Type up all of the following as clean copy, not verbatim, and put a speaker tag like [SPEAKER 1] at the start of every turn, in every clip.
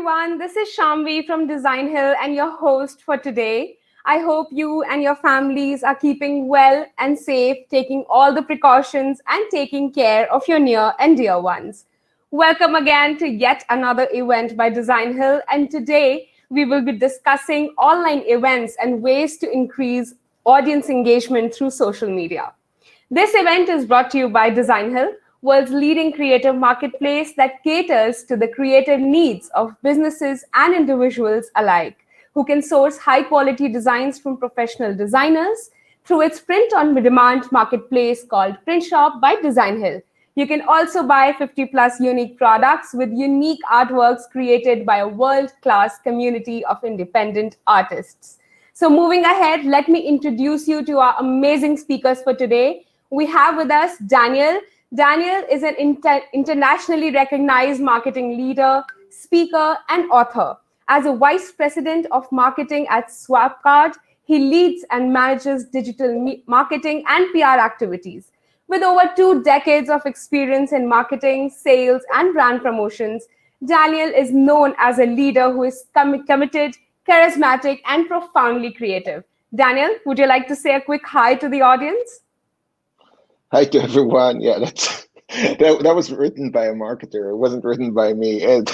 [SPEAKER 1] everyone. This is Shamvi from Designhill and your host for today. I hope you and your families are keeping well and safe, taking all the precautions and taking care of your near and dear ones. Welcome again to yet another event by Designhill, and today we will be discussing online events and ways to increase audience engagement through social media. This event is brought to you by Designhill, world's leading creative marketplace that caters to the creative needs of businesses and individuals alike, who can source high-quality designs from professional designers through its print-on-demand marketplace called Print Shop by Designhill. You can also buy 50+ unique products with unique artworks created by a world-class community of independent artists. So moving ahead, let me introduce you to our amazing speakers for today. We have with us Daniel. Daniel is an internationally recognized marketing leader, speaker, and author. As a vice president of marketing at Swapcard, he leads and manages digital marketing and PR activities. With over 2 decades of experience in marketing, sales, and brand promotions, Daniel is known as a leader who is committed, charismatic, and profoundly creative. Daniel, would you like to say a quick hi to the audience?
[SPEAKER 2] Hi to everyone. Yeah, that was written by a marketer. It wasn't written by me. And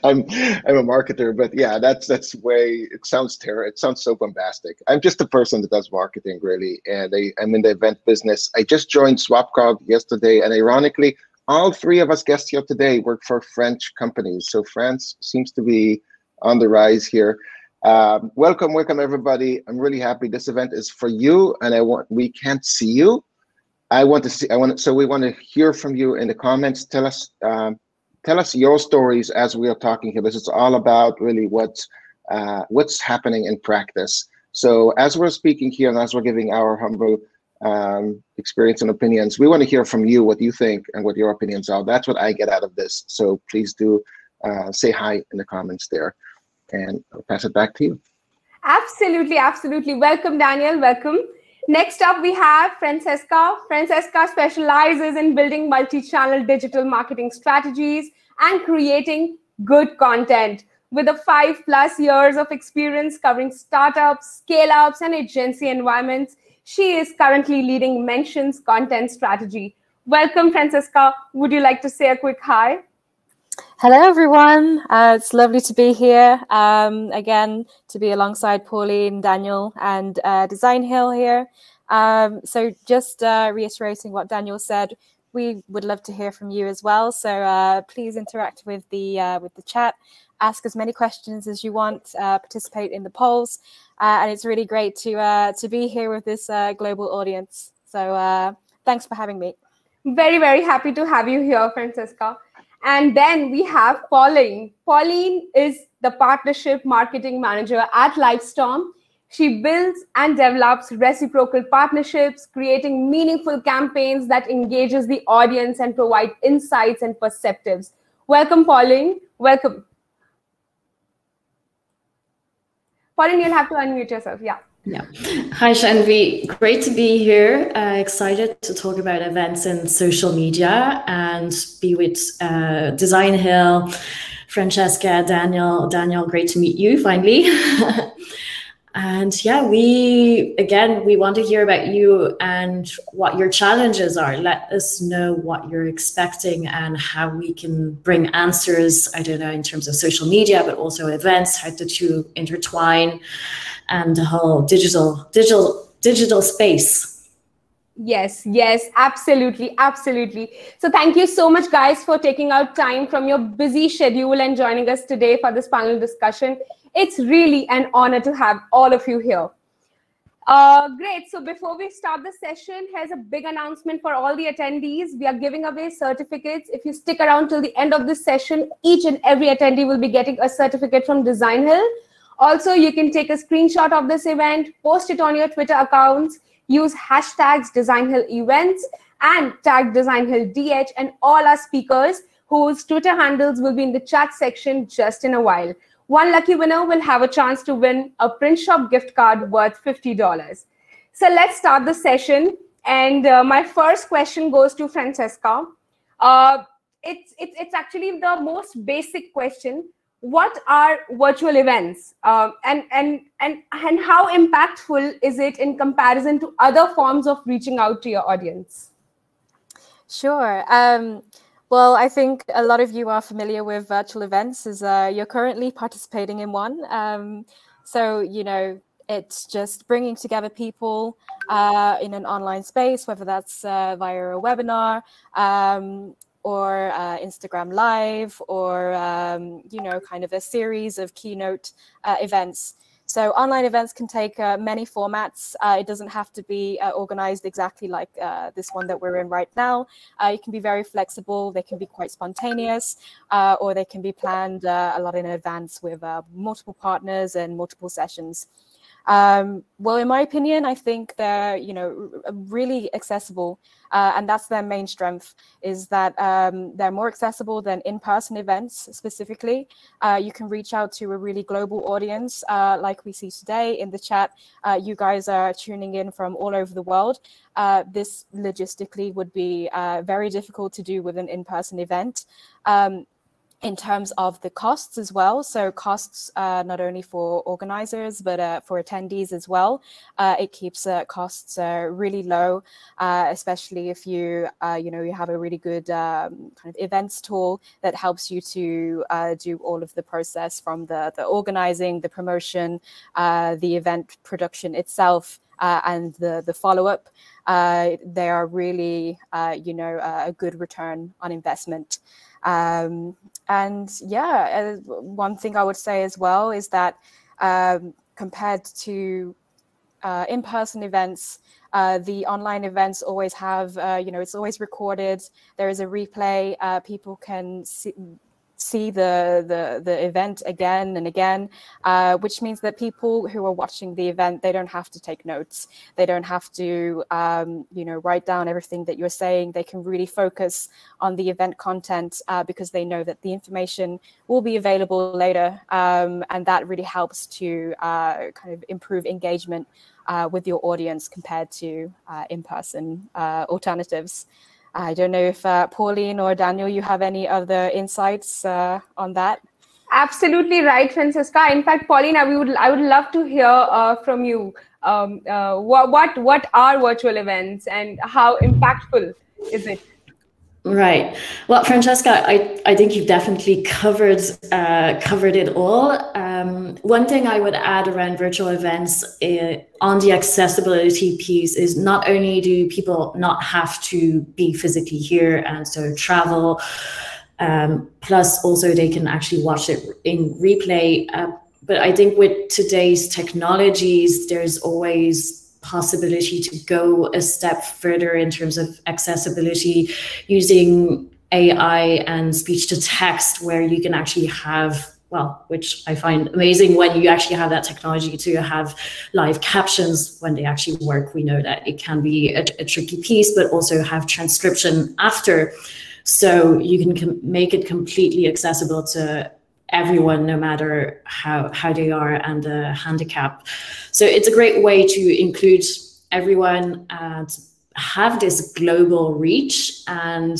[SPEAKER 2] I'm a marketer, but yeah, that's way. It sounds terrible. It sounds so bombastic. I'm just a person that does marketing, really, and I'm in the event business. I just joined Swapcard yesterday, and ironically, all 3 of us guests here today work for French companies. So France seems to be on the rise here. Welcome everybody. I'm really happy. This event is for you, and we can't see you. So we want to hear from you in the comments. Tell us your stories as we are talking here. This is all about really what's happening in practice. So as we're speaking here and as we're giving our humble experience and opinions, we want to hear from you what you think and what your opinions are. That's what I get out of this. So please do say hi in the comments there, and I'll pass it back to you.
[SPEAKER 1] Absolutely, absolutely. Welcome, Daniel. Welcome. Next up, we have Francesca. Francesca specializes in building multi-channel digital marketing strategies and creating good content. With a 5+ years of experience covering startups, scale-ups, and agency environments, she is currently leading Mention's content strategy. Welcome, Francesca. Would you like to say a quick hi?
[SPEAKER 3] Hello, everyone. It's lovely to be here again, to be alongside Pauline, Daniel, and Designhill here. So just reiterating what Daniel said, we would love to hear from you as well. So please interact with the chat, ask as many questions as you want, participate in the polls, and it's really great to be here with this global audience. So thanks for having me.
[SPEAKER 1] Very, very happy to have you here, Francesca. And then we have Pauline. Pauline is the partnership marketing manager at Livestorm. She builds and develops reciprocal partnerships, creating meaningful campaigns that engages the audience and provide insights and perspectives. Welcome, Pauline. Welcome. Pauline, you'll have to unmute yourself. Yeah.
[SPEAKER 4] Yeah. Hi, Shanvi. Great to be here. Excited to talk about events and social media and be with Designhill, Francesca, Daniel. Daniel, great to meet you finally. And yeah, we want to hear about you and what your challenges are. Let us know what you're expecting and how we can bring answers, I don't know, in terms of social media, but also events, how the two intertwine, and the whole digital space.
[SPEAKER 1] Yes, absolutely. So thank you so much, guys, for taking out time from your busy schedule and joining us today for this panel discussion. It's really an honor to have all of you here. Great. So before we start the session, here's a big announcement for all the attendees. We are giving away certificates. If you stick around till the end of this session, each and every attendee will be getting a certificate from Designhill. Also, you can take a screenshot of this event, post it on your Twitter accounts, use hashtags Designhill events and tag DesignhillDH, and all our speakers whose Twitter handles will be in the chat section just in a while. One lucky winner will have a chance to win a Print Shop gift card worth $50. So let's start the session. And my first question goes to Francesca. It's actually the most basic question. what are virtual events, and how impactful is it in comparison to other forms of reaching out to your audience?
[SPEAKER 3] Sure. Well, I think a lot of you are familiar with virtual events, as you're currently participating in one. So, you know, it's just bringing together people in an online space, whether that's via a webinar, or Instagram Live, or, you know, kind of a series of keynote events. So online events can take many formats. It doesn't have to be organized exactly like this one that we're in right now. It can be very flexible. They can be quite spontaneous, or they can be planned a lot in advance with multiple partners and multiple sessions. Well, in my opinion, I think they're, you know, really accessible, and that's their main strength, is that they're more accessible than in-person events specifically. You can reach out to a really global audience, like we see today in the chat. You guys are tuning in from all over the world. This logistically would be very difficult to do with an in-person event. In terms of the costs as well. So costs not only for organizers, but for attendees as well. It keeps costs really low, especially if you, you know, you have a really good kind of events tool that helps you to do all of the process from the organizing, the promotion, the event production itself, and the follow-up. They are really, you know, a good return on investment. And yeah, one thing I would say as well is that compared to in-person events, the online events always have, you know, it's always recorded. There is a replay. People can see the event again and again, which means that people who are watching the event, they don't have to take notes. They don't have to, you know, write down everything that you're saying. They can really focus on the event content because they know that the information will be available later, and that really helps to kind of improve engagement with your audience compared to in-person alternatives. I don't know if Pauline or Daniel, you have any other insights on that?
[SPEAKER 1] Absolutely right, Francisca. In fact, Pauline, I would love to hear from you. What are virtual events and how impactful is it?
[SPEAKER 4] Right. Well, Francesca, I think you've definitely covered it all. One thing I would add around virtual events on the accessibility piece is not only do people not have to be physically here and so travel, plus also they can actually watch it in replay. But I think with today's technologies, there's always possibility to go a step further in terms of accessibility using AI and speech to text, where you can actually have, well, which I find amazing when you actually have that technology to have live captions when they actually work. We know that it can be a tricky piece, but also have transcription after. So you can make it completely accessible to everyone, no matter how they are and the handicap. So it's a great way to include everyone and have this global reach. And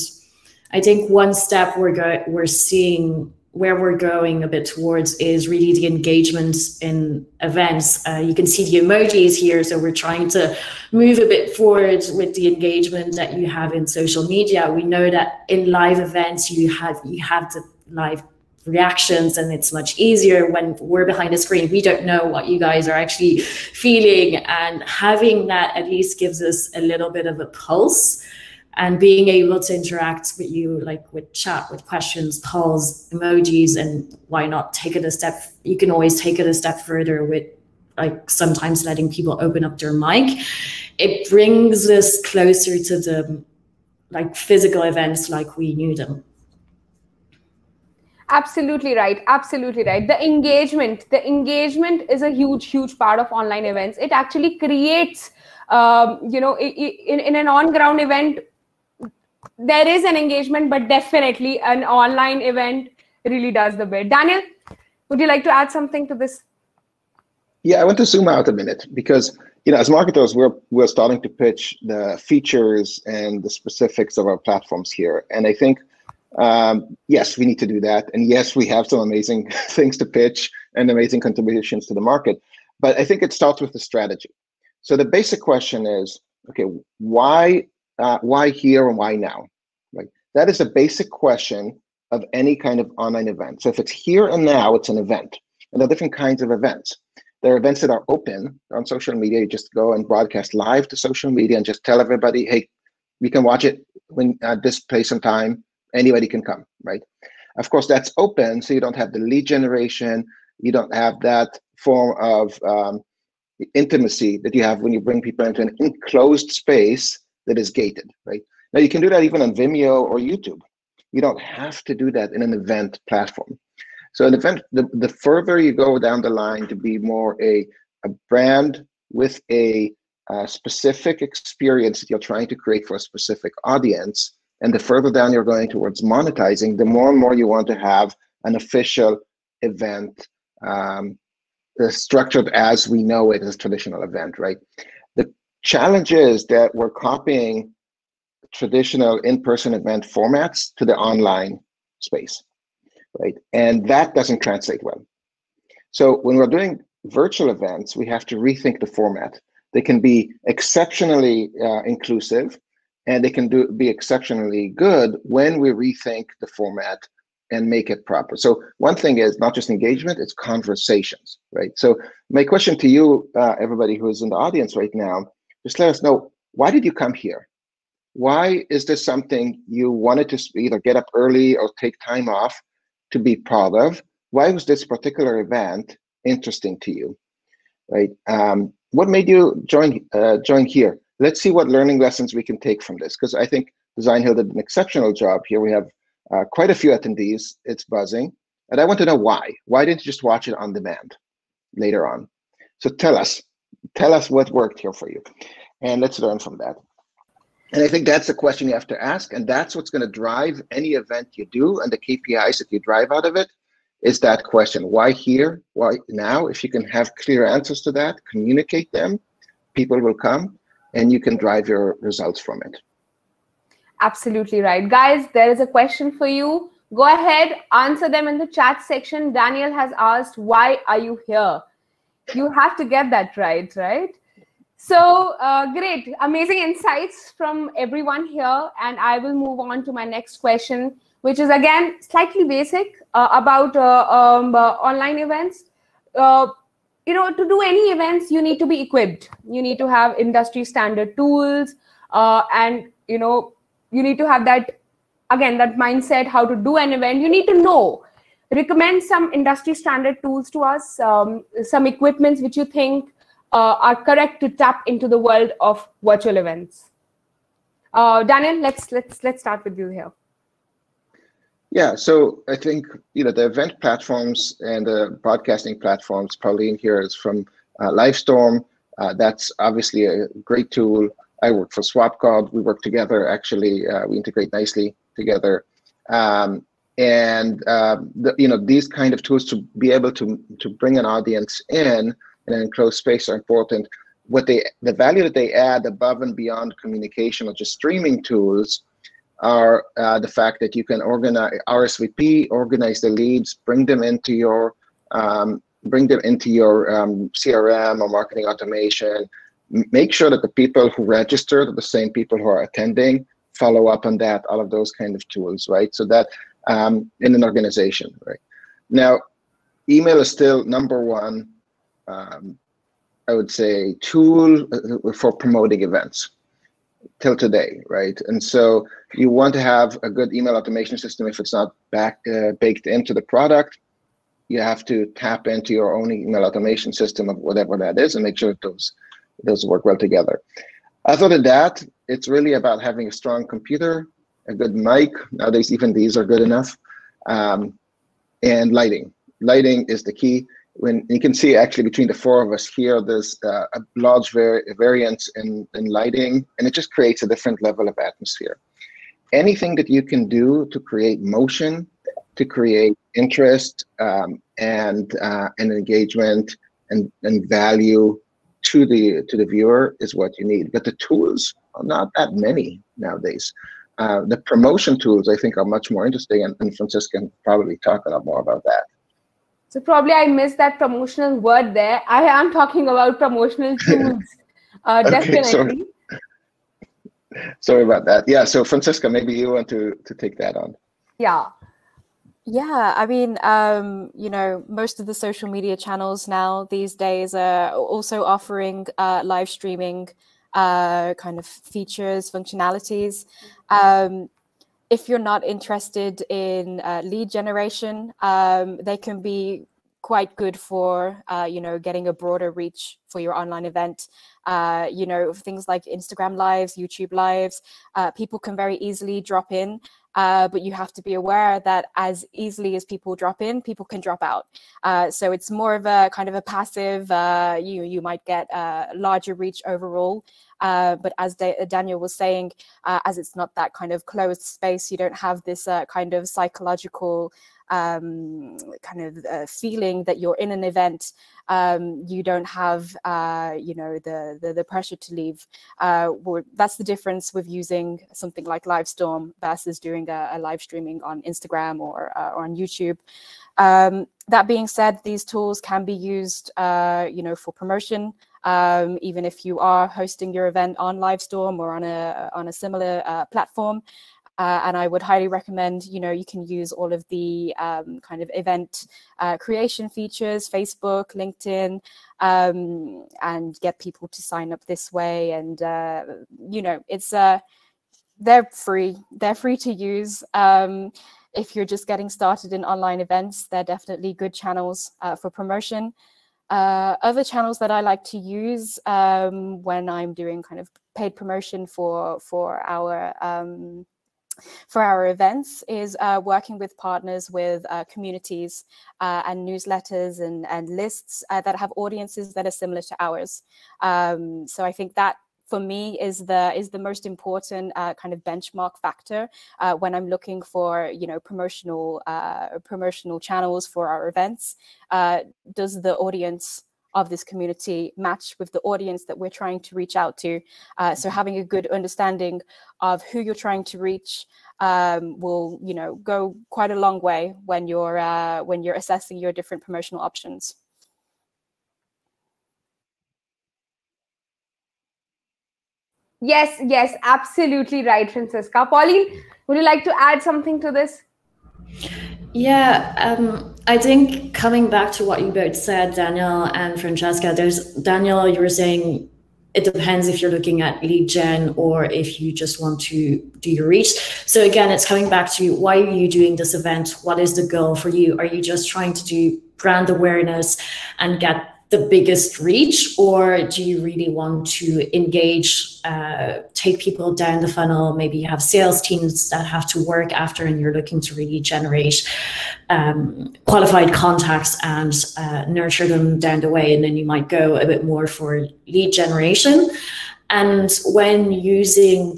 [SPEAKER 4] I think one step we're seeing where we're going a bit towards is really the engagement in events. You can see the emojis here. So we're trying to move a bit forward with the engagement that you have in social media. We know that in live events, you have the live reactions, and it's much easier when we're behind the screen. We don't know what you guys are actually feeling, and having that at least gives us a little bit of a pulse, and being able to interact with you, like with chat, with questions, polls, emojis, and why not take it a step, you can always take it a step further with like sometimes letting people open up their mic. It brings us closer to the like physical events like we knew them.
[SPEAKER 1] Absolutely right. Absolutely right. The engagement is a huge part of online events. It actually creates, you know, in an on-ground event, there is an engagement, but definitely an online event really does the bit. Daniel, would you like to add something to this?
[SPEAKER 2] Yeah, I want to zoom out a minute because, you know, as marketers, we're starting to pitch the features and the specifics of our platforms here. And I think Yes, we need to do that. And yes, we have some amazing things to pitch and amazing contributions to the market. But I think it starts with the strategy. So the basic question is, okay, why here and why now? Right? That is a basic question of any kind of online event. So if it's here and now, it's an event. And there are different kinds of events. There are events that are open on social media. You just go and broadcast live to social media and just tell everybody, hey, we can watch it when at this place and time. Anybody can come, right? Of course, that's open, so you don't have the lead generation. You don't have that form of intimacy that you have when you bring people into an enclosed space that is gated, right? Now, you can do that even on Vimeo or YouTube. You don't have to do that in an event platform. So an event, the further you go down the line to be more a brand with a specific experience that you're trying to create for a specific audience, and the further down you're going towards monetizing, the more and more you want to have an official event structured as we know it as a traditional event, right? The challenge is that we're copying traditional in-person event formats to the online space, right? And that doesn't translate well. So when we're doing virtual events, we have to rethink the format. They can be exceptionally inclusive, and they can be exceptionally good when we rethink the format and make it proper. So one thing is not just engagement, it's conversations, right? So my question to you, everybody who is in the audience right now, just let us know, why did you come here? Why is this something you wanted to either get up early or take time off to be part of? Why was this particular event interesting to you, right? What made you join here? Let's see what learning lessons we can take from this, because I think Designhill did an exceptional job here. We have quite a few attendees. It's buzzing. And I want to know why. Why didn't you just watch it on demand later on? So tell us what worked here for you. And let's learn from that. And I think that's the question you have to ask. And that's what's going to drive any event you do, and the KPIs that you drive out of it is that question. Why here? Why now? If you can have clear answers to that, communicate them, people will come, and you can drive your results from it.
[SPEAKER 1] Absolutely right. Guys, there is a question for you. Go ahead, answer them in the chat section. Daniel has asked, why are you here? You have to get that right, right? So great, amazing insights from everyone here. And I will move on to my next question, which is again, slightly basic about online events. You know, to do any events, you need to be equipped. You need to have industry standard tools, and you know, you need to have that, again, that mindset, how to do an event. You need to know. Recommend some industry standard tools to us, some equipments which you think are correct to tap into the world of virtual events. Daniel, let's start with you here.
[SPEAKER 2] Yeah, so I think, you know, the event platforms and the broadcasting platforms, Pauline here is from Livestorm. That's obviously a great tool. I work for SwapCard. We work together, actually. We integrate nicely together. You know, these kind of tools to be able to bring an audience in an enclosed space are important. The value that they add above and beyond communication or just streaming tools are the fact that you can organize RSVP, organize the leads, bring them into your CRM or marketing automation. Make sure that the people who registered are the same people who are attending. Follow up on that. All of those kind of tools, right? So that in an organization, right? Now, email is still number one. I would say tool for promoting events till today, right? And so you want to have a good email automation system. If it's not baked into the product, you have to tap into your own email automation system of whatever that is and make sure that those work well together. Other than that, it's really about having a strong computer, a good mic. Nowadays, even these are good enough. And lighting. Lighting is the key. When you can see actually between the four of us here, there's a large variance in lighting, and it just creates a different level of atmosphere. Anything that you can do to create motion, to create interest and engagement and value to the viewer is what you need. But the tools are not that many nowadays. The promotion tools, I think, are much more interesting, and Francisca can probably talk a lot more about that.
[SPEAKER 1] So probably I missed that promotional word there. I am talking about promotional tools,
[SPEAKER 2] Okay,
[SPEAKER 1] definitely.
[SPEAKER 2] Sorry about that. Yeah, so Francisca, maybe you want to take that on.
[SPEAKER 1] Yeah.
[SPEAKER 3] Yeah, I mean, you know, most of the social media channels now these days are also offering live streaming kind of features, functionalities. If you're not interested in lead generation, they can be quite good for, you know, getting a broader reach for your online event. You know, things like Instagram lives, YouTube lives, people can very easily drop in. But you have to be aware that as easily as people drop in, people can drop out. So it's more of a kind of a passive, you might get a larger reach overall. But as Daniel was saying, as it's not that kind of closed space, you don't have this kind of psychological feeling that you're in an event. You don't have, you know, the pressure to leave. That's the difference with using something like Livestorm versus doing a live streaming on Instagram or on YouTube. That being said, these tools can be used, you know, for promotion. Even if you are hosting your event on Livestorm or on a similar platform. And I would highly recommend, you know, you can use all of the kind of event creation features, Facebook, LinkedIn, and get people to sign up this way. And, you know, it's they're free. They're free to use. If you're just getting started in online events, they're definitely good channels for promotion. Other channels that I like to use when I'm doing kind of paid promotion for our events is working with partners with communities and newsletters and lists that have audiences that are similar to ours. So I think that for me is the most important kind of benchmark factor when I'm looking for, you know, promotional channels for our events. Does the audience of this community match with the audience that we're trying to reach out to? So having a good understanding of who you're trying to reach will, you know, go quite a long way when you're assessing your different promotional options.
[SPEAKER 1] Yes, absolutely right, Francisca. Pauline, would you like to add something to this?
[SPEAKER 4] Yeah, I think coming back to what you both said, Daniel and Francesca, Daniel, you were saying it depends if you're looking at lead gen or if you just want to do your reach. So again, it's coming back to why are you doing this event? What is the goal for you? Are you just trying to do brand awareness and get the biggest reach, or do you really want to engage, take people down the funnel? Maybe you have sales teams that have to work after and you're looking to really generate qualified contacts and nurture them down the way, and then you might go a bit more for lead generation. And when using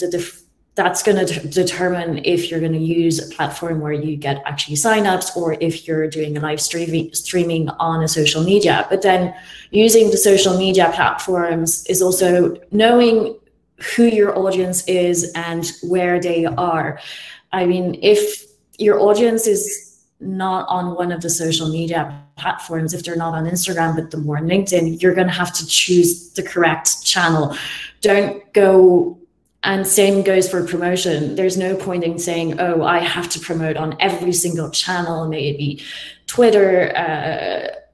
[SPEAKER 4] that's going to determine if you're going to use a platform where you get actually signups or if you're doing a live streaming on a social media. But then using the social media platforms is also knowing who your audience is and where they are. I mean, if your audience is not on one of the social media platforms, if they're not on Instagram, but they're more on LinkedIn, you're going to have to choose the correct channel. Don't go. And same goes for promotion. There's no point in saying, oh, I have to promote on every single channel, maybe Twitter,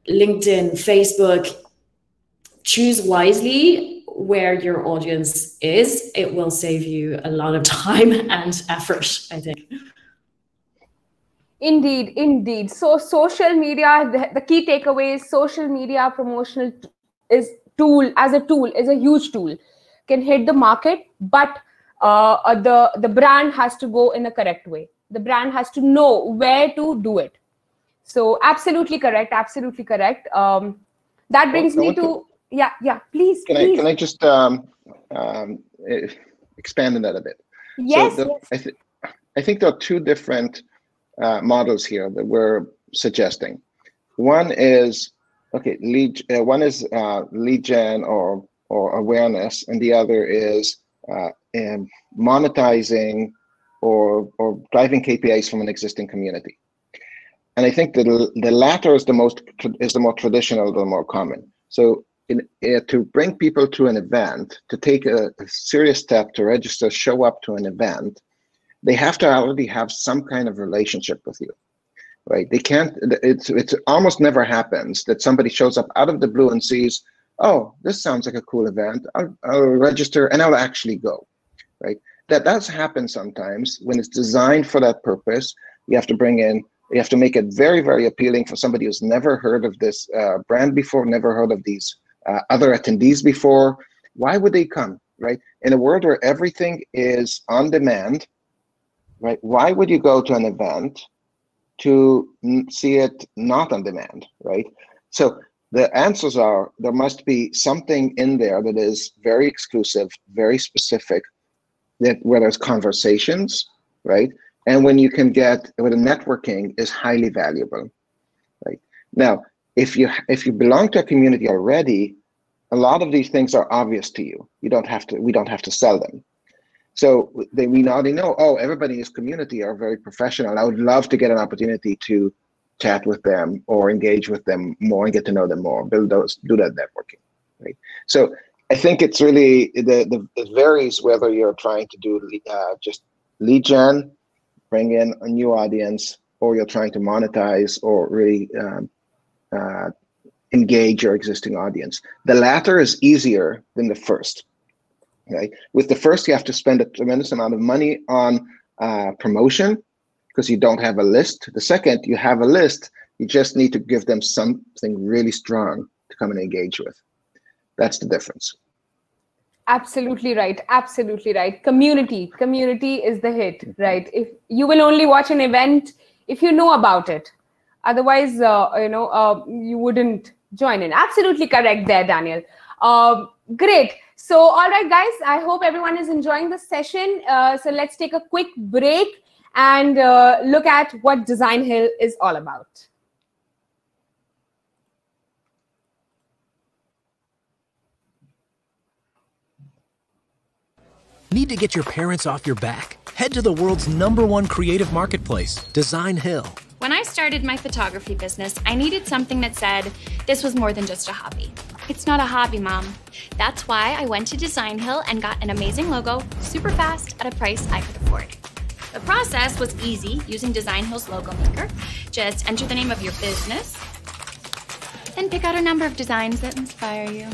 [SPEAKER 4] LinkedIn, Facebook. Choose wisely where your audience is. It will save you a lot of time and effort, I think.
[SPEAKER 1] Indeed. So social media, the key takeaway is social media promotional is a huge tool. Can hit the market, but the brand has to go in the correct way. The brand has to know where to do it. So absolutely correct. That brings me to please.
[SPEAKER 2] Can I just expand on that a bit?
[SPEAKER 1] Yes.
[SPEAKER 2] So I think there are two different models here that we're suggesting. One is lead gen or awareness, and the other is monetizing or driving KPIs from an existing community. And I think that the latter is the more traditional, the more common. So to bring people to an event, to take a serious step to register, show up to an event, they have to already have some kind of relationship with you, right? They can't, it's almost never happens that somebody shows up out of the blue and sees, oh, this sounds like a cool event, I'll register and I'll actually go, right? That does happen sometimes when it's designed for that purpose. You have to make it very, very appealing for somebody who's never heard of this brand before, never heard of these other attendees before. Why would they come, right? In a world where everything is on demand, right? Why would you go to an event to see it not on demand, right? So the answers are, there must be something in there that is very exclusive, very specific, where there's conversations, right? And when you can get, where the networking is highly valuable, right? Now, if you belong to a community already, a lot of these things are obvious to you. We don't have to sell them. So we already know, oh, everybody in this community are very professional. I would love to get an opportunity to chat with them or engage with them more and get to know them more, do that networking, right? So I think it's really, it varies whether you're trying to do just lead gen, bring in a new audience, or you're trying to monetize or really engage your existing audience. The latter is easier than the first, right? With the first, you have to spend a tremendous amount of money on promotion because you don't have a list. The second, you have a list, you just need to give them something really strong to come and engage with. That's the difference.
[SPEAKER 1] Absolutely right. Absolutely right. Community is the hit, right? If you will only watch an event if you know about it, otherwise, you wouldn't join in. Absolutely correct there, Daniel. Great. So, all right, guys. I hope everyone is enjoying the session. So let's take a quick break and look at what Designhill is all about.
[SPEAKER 5] Need to get your parents off your back? Head to the world's #1 creative marketplace, Designhill.
[SPEAKER 6] When I started my photography business, I needed something that said, this was more than just a hobby. It's not a hobby, Mom. That's why I went to Designhill and got an amazing logo super fast at a price I could afford. The process was easy using Designhill's logo maker. Just enter the name of your business, then pick out a number of designs that inspire you.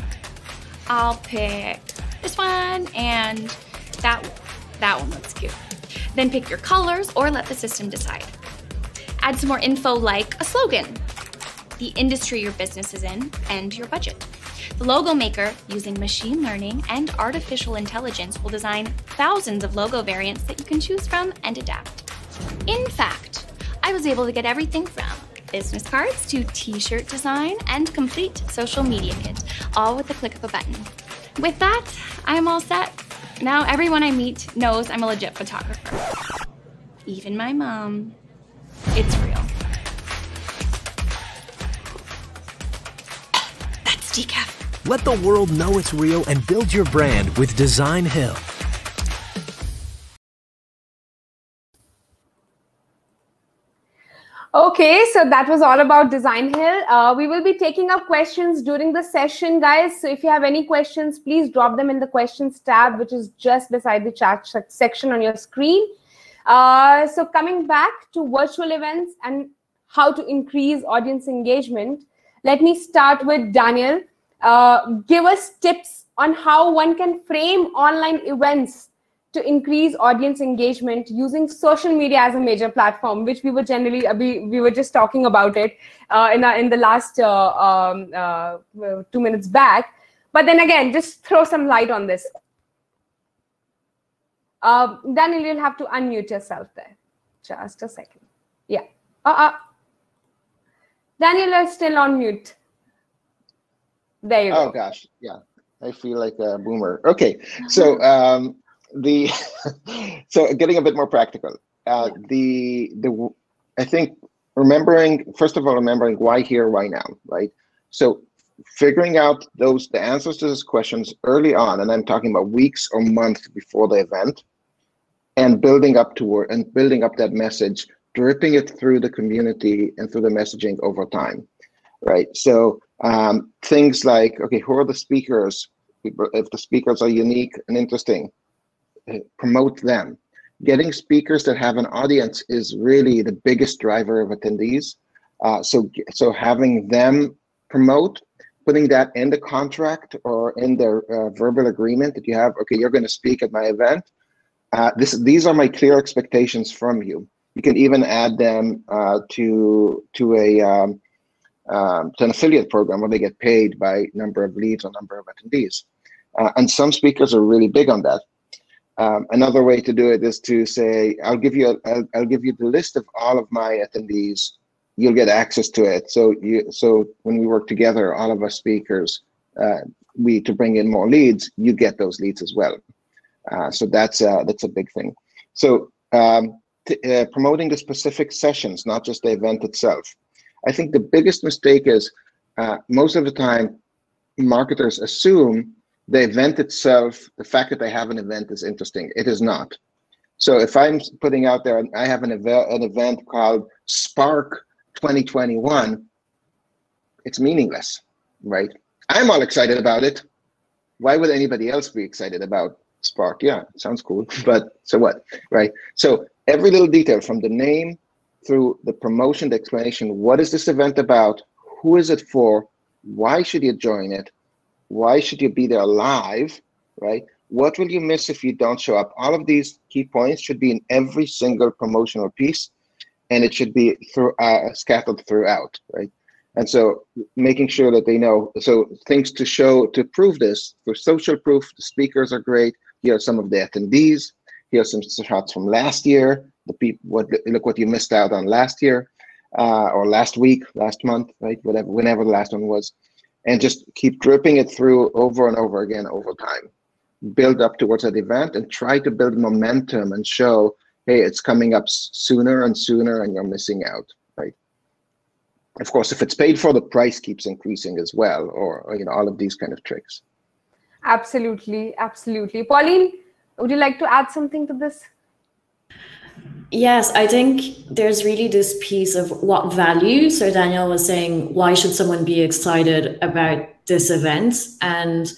[SPEAKER 6] I'll pick this one and that one looks cute. Then pick your colors or let the system decide. Add some more info like a slogan, the industry your business is in, and your budget. The logo maker, using machine learning and artificial intelligence, will design thousands of logo variants that you can choose from and adapt. In fact, I was able to get everything from business cards to t-shirt design and complete social media kit, all with the click of a button. With that, I'm all set. Now everyone I meet knows I'm a legit photographer. Even my mom. It's real. That's decaf.
[SPEAKER 5] Let the world know it's real and build your brand with Designhill.
[SPEAKER 1] Okay, so that was all about Designhill. We will be taking up questions during the session, guys. So if you have any questions, please drop them in the questions tab, which is just beside the chat section on your screen. So coming back to virtual events and how to increase audience engagement, let me start with Daniel. Give us tips on how one can frame online events to increase audience engagement using social media as a major platform, which we were we were just talking about it in the last 2 minutes back. But then again, just throw some light on this. Daniel, you'll have to unmute yourself there. Just a second. Yeah. Daniel, you're still on mute. There you go.
[SPEAKER 2] Oh gosh, yeah. I feel like a boomer. Okay, so so getting a bit more practical. I think first of all, remembering why here, why now, right? So figuring out the answers to those questions early on, and I'm talking about weeks or months before the event, and building up that message, dripping it through the community and through the messaging over time, right? So things like, okay, who are the speakers? If the speakers are unique and interesting, promote them. Getting speakers that have an audience is really the biggest driver of attendees. So having them promote, putting that in the contract or in their verbal agreement that you have, okay, you're going to speak at my event. These are my clear expectations from you. You can even add them to an affiliate program where they get paid by number of leads or number of attendees. And some speakers are really big on that. Another way to do it is to say, I'll give you the list of all of my attendees. You'll get access to it. So when we work together, all of our speakers, to bring in more leads, you get those leads as well. So that's a big thing. So promoting the specific sessions, not just the event itself. I think the biggest mistake is most of the time marketers assume the event itself, the fact that they have an event is interesting. It is not. So if I'm putting out there, I have an event called Spark 2021, it's meaningless, right? I'm all excited about it. Why would anybody else be excited about Spark? Yeah, it sounds cool, but so what, right? So every little detail from the name through the promotion, the explanation, what is this event about? Who is it for? Why should you join it? Why should you be there live, right? What will you miss if you don't show up? All of these key points should be in every single promotional piece, and it should be scattered throughout, right? And so making sure that they know, so things to show, to prove this, for social proof, the speakers are great. Here are some of the attendees. Here are some shots from last year. Look what you missed out on last year, or last week, last month, right? Whenever the last one was. And just keep dripping it through over and over again over time. Build up towards that event and try to build momentum and show, hey, it's coming up sooner and sooner and you're missing out, right? Of course, if it's paid for, the price keeps increasing as well, or all of these kind of tricks.
[SPEAKER 1] Absolutely, absolutely. Pauline, would you like to add something to this?
[SPEAKER 4] Yes, I think there's really this piece of what value. So Daniel was saying, why should someone be excited about this event? And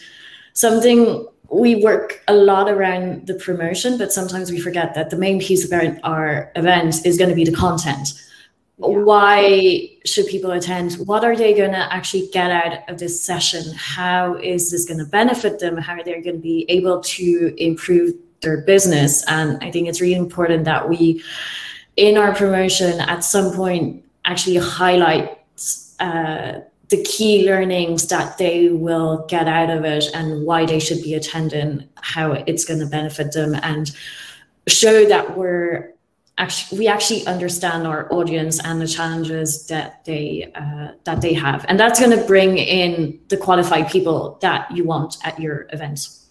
[SPEAKER 4] something, we work a lot around the promotion, but sometimes we forget that the main piece about our event is going to be the content. Yeah. Why should people attend? What are they going to actually get out of this session? How is this going to benefit them? How are they going to be able to improve their business? And I think it's really important that we, in our promotion, at some point actually highlight the key learnings that they will get out of it and why they should be attending, how it's going to benefit them, and show that we actually understand our audience and the challenges that they have, and that's going to bring in the qualified people that you want at your events.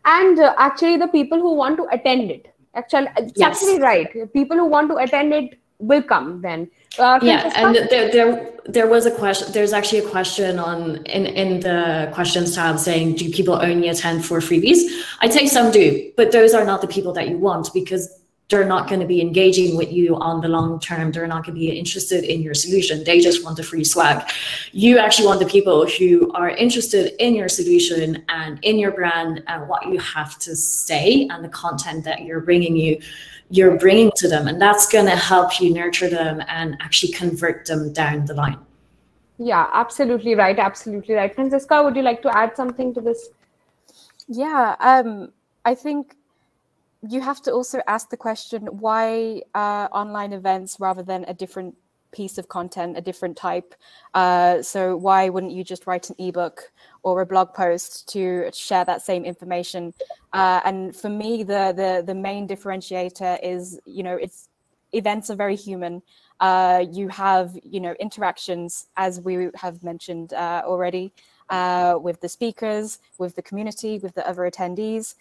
[SPEAKER 1] And actually, the people who want to attend it, it's actually right. People who want to attend it will come then.
[SPEAKER 4] Yeah, and there was a question. There's actually a question in the questions tab saying, do people only attend for freebies? I'd say some do, but those are not the people that you want, because they're not going to be engaging with you on the long term. They're not going to be interested in your solution. They just want the free swag. You actually want the people who are interested in your solution and in your brand and what you have to say and the content that you're bringing to them. And that's going to help you nurture them and actually convert them down the line.
[SPEAKER 1] Yeah, absolutely right. Absolutely right. Franziska, would you like to add something to this?
[SPEAKER 3] Yeah, I think you have to also ask the question, why online events rather than a different piece of content, a different type? So why wouldn't you just write an ebook or a blog post to share that same information? And for me, the main differentiator is, events are very human. You have, interactions, as we have mentioned already, with the speakers, with the community, with the other attendees.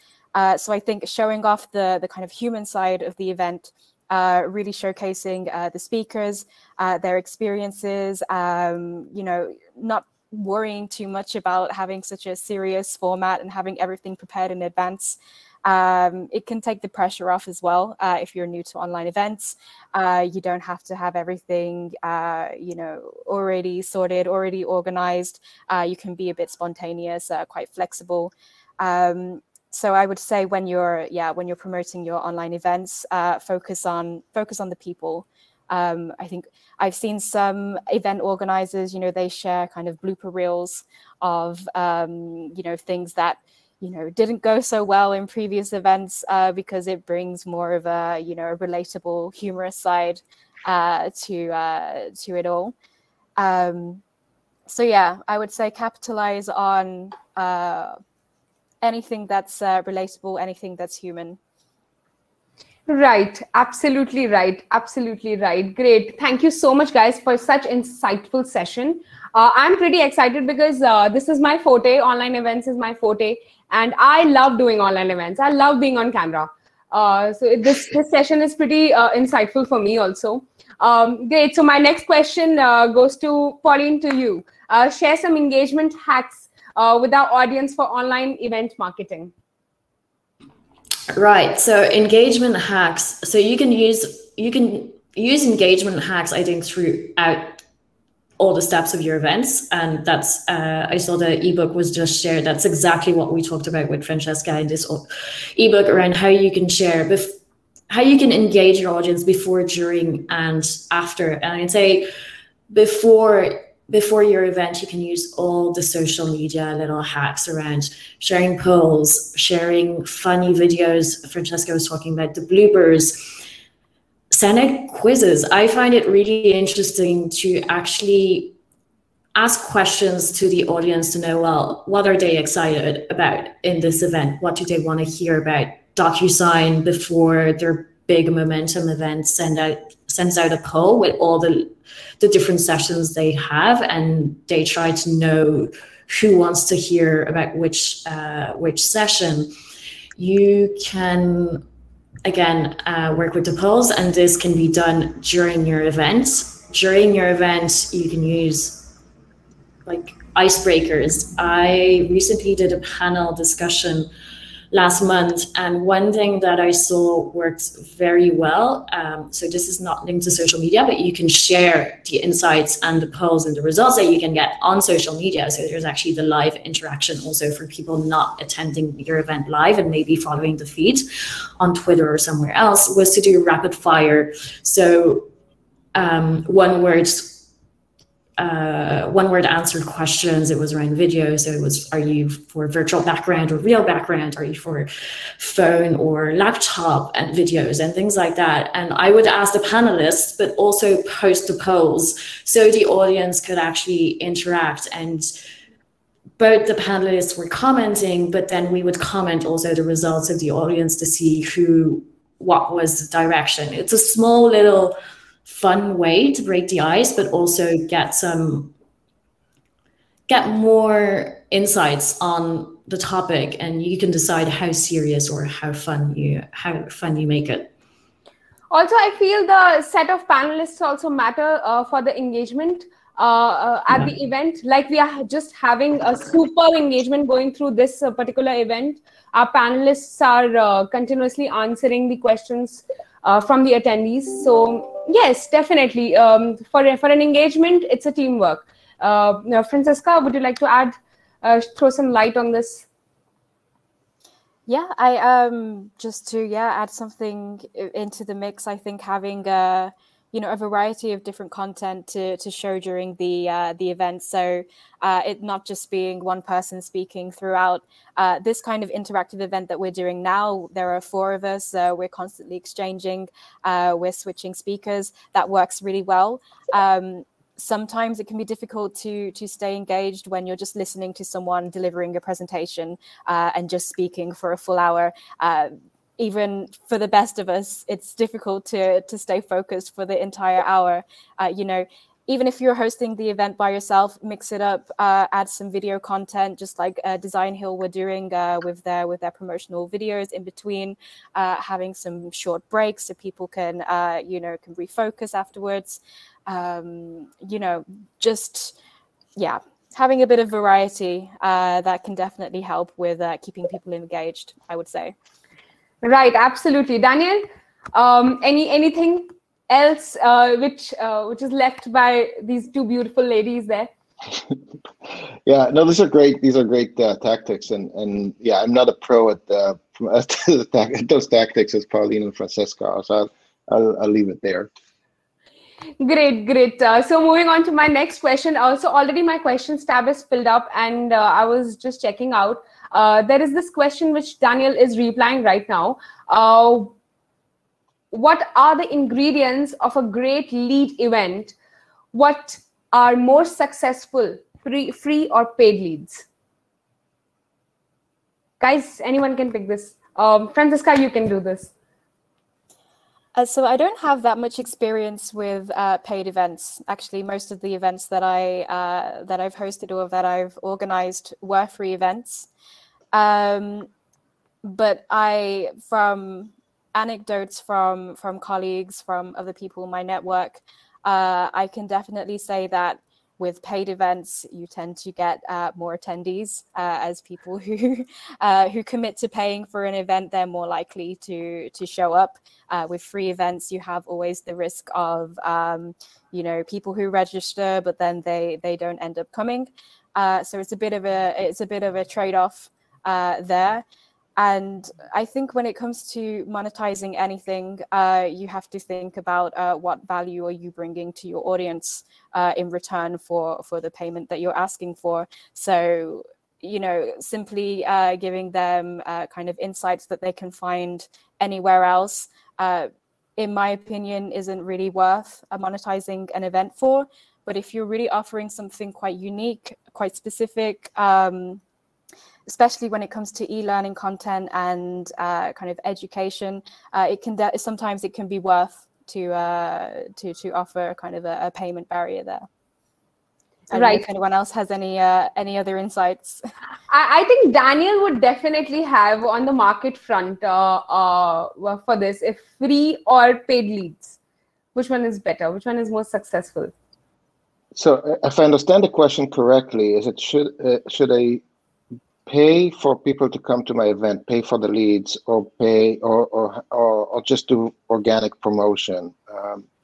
[SPEAKER 3] So I think showing off the kind of human side of the event, really showcasing the speakers, their experiences, not worrying too much about having such a serious format and having everything prepared in advance. It can take the pressure off as well. If you're new to online events, you don't have to have everything, already sorted, already organized. You can be a bit spontaneous, quite flexible. So I would say when you're promoting your online events, focus on the people. I think I've seen some event organizers, they share kind of blooper reels of, things that, didn't go so well in previous events, because it brings more of a, a relatable, humorous side to it all. So yeah, I would say capitalize on anything that's relatable, anything that's human.
[SPEAKER 1] Right. Absolutely right. Absolutely right. Great. Thank you so much, guys, for such insightful session. I'm pretty excited because this is my forte. Online events is my forte. And I love doing online events. I love being on camera. So this session is pretty insightful for me also. Great. So my next question goes to Pauline, to you. Share some engagement hacks with our audience for online event marketing.
[SPEAKER 4] Right. So engagement hacks. So you can use engagement hacks, I think, throughout all the steps of your events. And that's I saw the ebook was just shared. That's exactly what we talked about with Francesca in this ebook, around how you can share, how you can engage your audience before, during, and after. And I'd say before your event, you can use all the social media little hacks around sharing polls, sharing funny videos. Francesca was talking about the bloopers. Send out quizzes. I find it really interesting to actually ask questions to the audience to know, well, what are they excited about in this event? What do they want to hear about? DocuSign, before their big momentum event, sends out a poll with all the different sessions they have, and they try to know who wants to hear about which session. You can, again, work with the polls, and this can be done during your event. During your event, you can use like icebreakers. I recently did a panel discussion last month, and one thing that I saw worked very well, so this is not linked to social media, but you can share the insights and the polls and the results that you can get on social media. So there's actually the live interaction also for people not attending your event live and maybe following the feed on Twitter or somewhere else, was to do rapid fire. So one word answer questions. It was around video. So it was, are you for virtual background or real background? Are you for phone or laptop and videos and things like that? And I would ask the panelists, but also post the polls so the audience could actually interact. And both the panelists were commenting, but then we would comment also the results of the audience to see what was the direction. It's a small little fun way to break the ice, but also get more insights on the topic, and you can decide how serious or how fun you make it.
[SPEAKER 1] Also, I feel the set of panelists also matter for the engagement at the event. Like, we are just having a super engagement going through this particular event. Our panelists are continuously answering the questions from the attendees. So yes, definitely. For an engagement, it's a teamwork. Francesca, would you like to add, throw some light on this?
[SPEAKER 3] Yeah, I just to add something into the mix. I think having a variety of different content to show during the event. So it not just being one person speaking throughout. This kind of interactive event that we're doing now, there are 4 of us. We're constantly exchanging. We're switching speakers. That works really well. Sometimes it can be difficult to stay engaged when you're just listening to someone delivering a presentation and just speaking for a full hour. Even for the best of us, it's difficult to stay focused for the entire hour. Even if you're hosting the event by yourself, mix it up, add some video content, just like Designhill were doing with their promotional videos in between, having some short breaks so people can refocus afterwards. Having a bit of variety that can definitely help with keeping people engaged, I would say.
[SPEAKER 1] Right, absolutely. Daniel, anything else which is left by these two beautiful ladies there?
[SPEAKER 2] Yeah, no, these are great. These are great tactics, and yeah, I'm not a pro at, at those tactics as Pauline and Francesca are, so I'll leave it there.
[SPEAKER 1] Great, great. So moving on to my next question. Also, already my questions tab is filled up, and I was just checking out. There is this question which Daniel is replying right now. What are the ingredients of a great lead event? What are more successful, free or paid leads? Guys, anyone can pick this. Francesca, you can do this.
[SPEAKER 3] So I don't have that much experience with paid events. Actually, most of the events that I've hosted or that I've organized were free events. But from anecdotes from colleagues, from other people in my network, I can definitely say that with paid events, you tend to get more attendees, as people who commit to paying for an event, they're more likely to show up. With free events, you have always the risk of people who register, but then they don't end up coming. So it's a bit of a trade-off there. And I think when it comes to monetizing anything, you have to think about what value are you bringing to your audience in return for the payment that you're asking for. So, simply giving them kind of insights that they can find anywhere else, in my opinion, isn't really worth monetizing an event for. But if you're really offering something quite unique, quite specific, especially when it comes to e-learning content and kind of education, sometimes it can be worth to offer kind of a payment barrier there. I don't know if anyone else has any other insights.
[SPEAKER 1] I think Daniel would definitely have on the market front for this, if free or paid leads, which one is better? Which one is more successful?
[SPEAKER 2] So if I understand the question correctly, is it should I pay for people to come to my event, pay for the leads, or pay or just do organic promotion,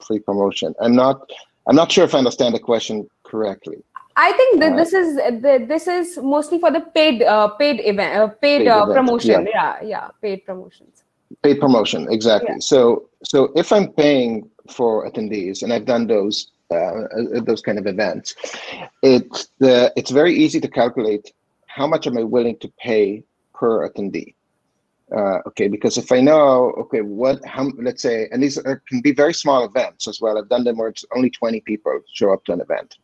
[SPEAKER 2] free promotion? I'm not sure if I understand the question correctly.
[SPEAKER 1] I think that this is mostly for the paid event, paid promotion. Yeah, paid promotions.
[SPEAKER 2] Paid promotion, exactly. Yeah. So if I'm paying for attendees, and I've done those kind of events, it's very easy to calculate how much am I willing to pay per attendee. Okay, because if I know, okay, let's say, and these can be very small events as well. I've done them where it's only 20 people show up to an event.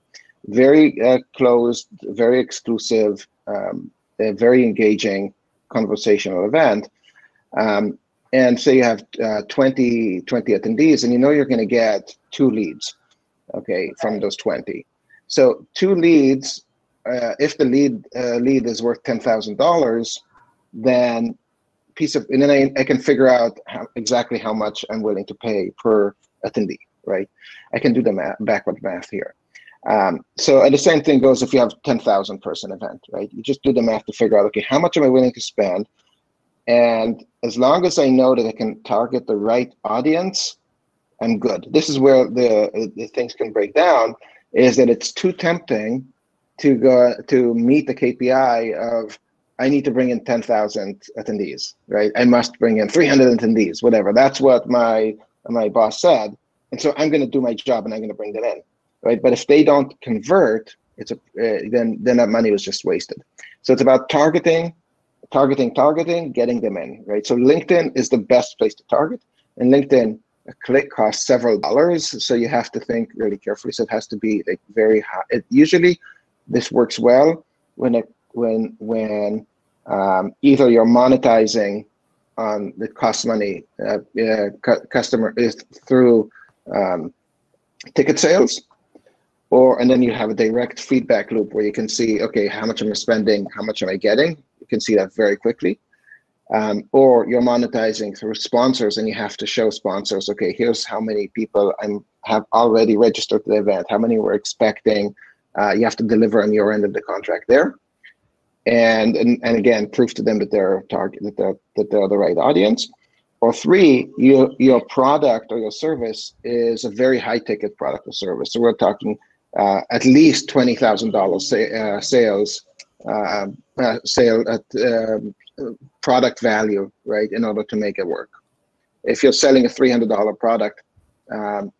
[SPEAKER 2] Very closed, very exclusive, very engaging conversational event. And say you have 20 attendees, and you know you're going to get 2 leads, okay, from those 20. So 2 leads, if the lead is worth $10,000, then I can figure out exactly how much I'm willing to pay per attendee, right? I can do the backward math here. So and the same thing goes if you have 10,000 person event, right? You just do the math to figure out, okay, how much am I willing to spend? And as long as I know that I can target the right audience, I'm good. This is where the things can break down, is that it's too tempting to meet the KPI of, I need to bring in 10,000 attendees, right? I must bring in 300 attendees, whatever. That's what my boss said. And so I'm going to do my job and I'm going to bring them in, right? But if they don't convert, then that money was just wasted. So it's about targeting, getting them in, right? So LinkedIn is the best place to target. And LinkedIn, a click costs several dollars. So you have to think really carefully. So it has to be like very high. Usually this works well when either you're monetizing on the cost money customer is through ticket sales, and then you have a direct feedback loop where you can see, okay, how much am I spending, how much am I getting? You can see that very quickly. Or you're monetizing through sponsors, and you have to show sponsors, okay, here's how many people have already registered to the event, how many we're expecting. You have to deliver on your end of the contract there. And again, prove to them that they're the right audience. Or three, your product or your service is a very high ticket product or service. So we're talking at least $20,000 sales, product value, right? In order to make it work. If you're selling a $300 product, the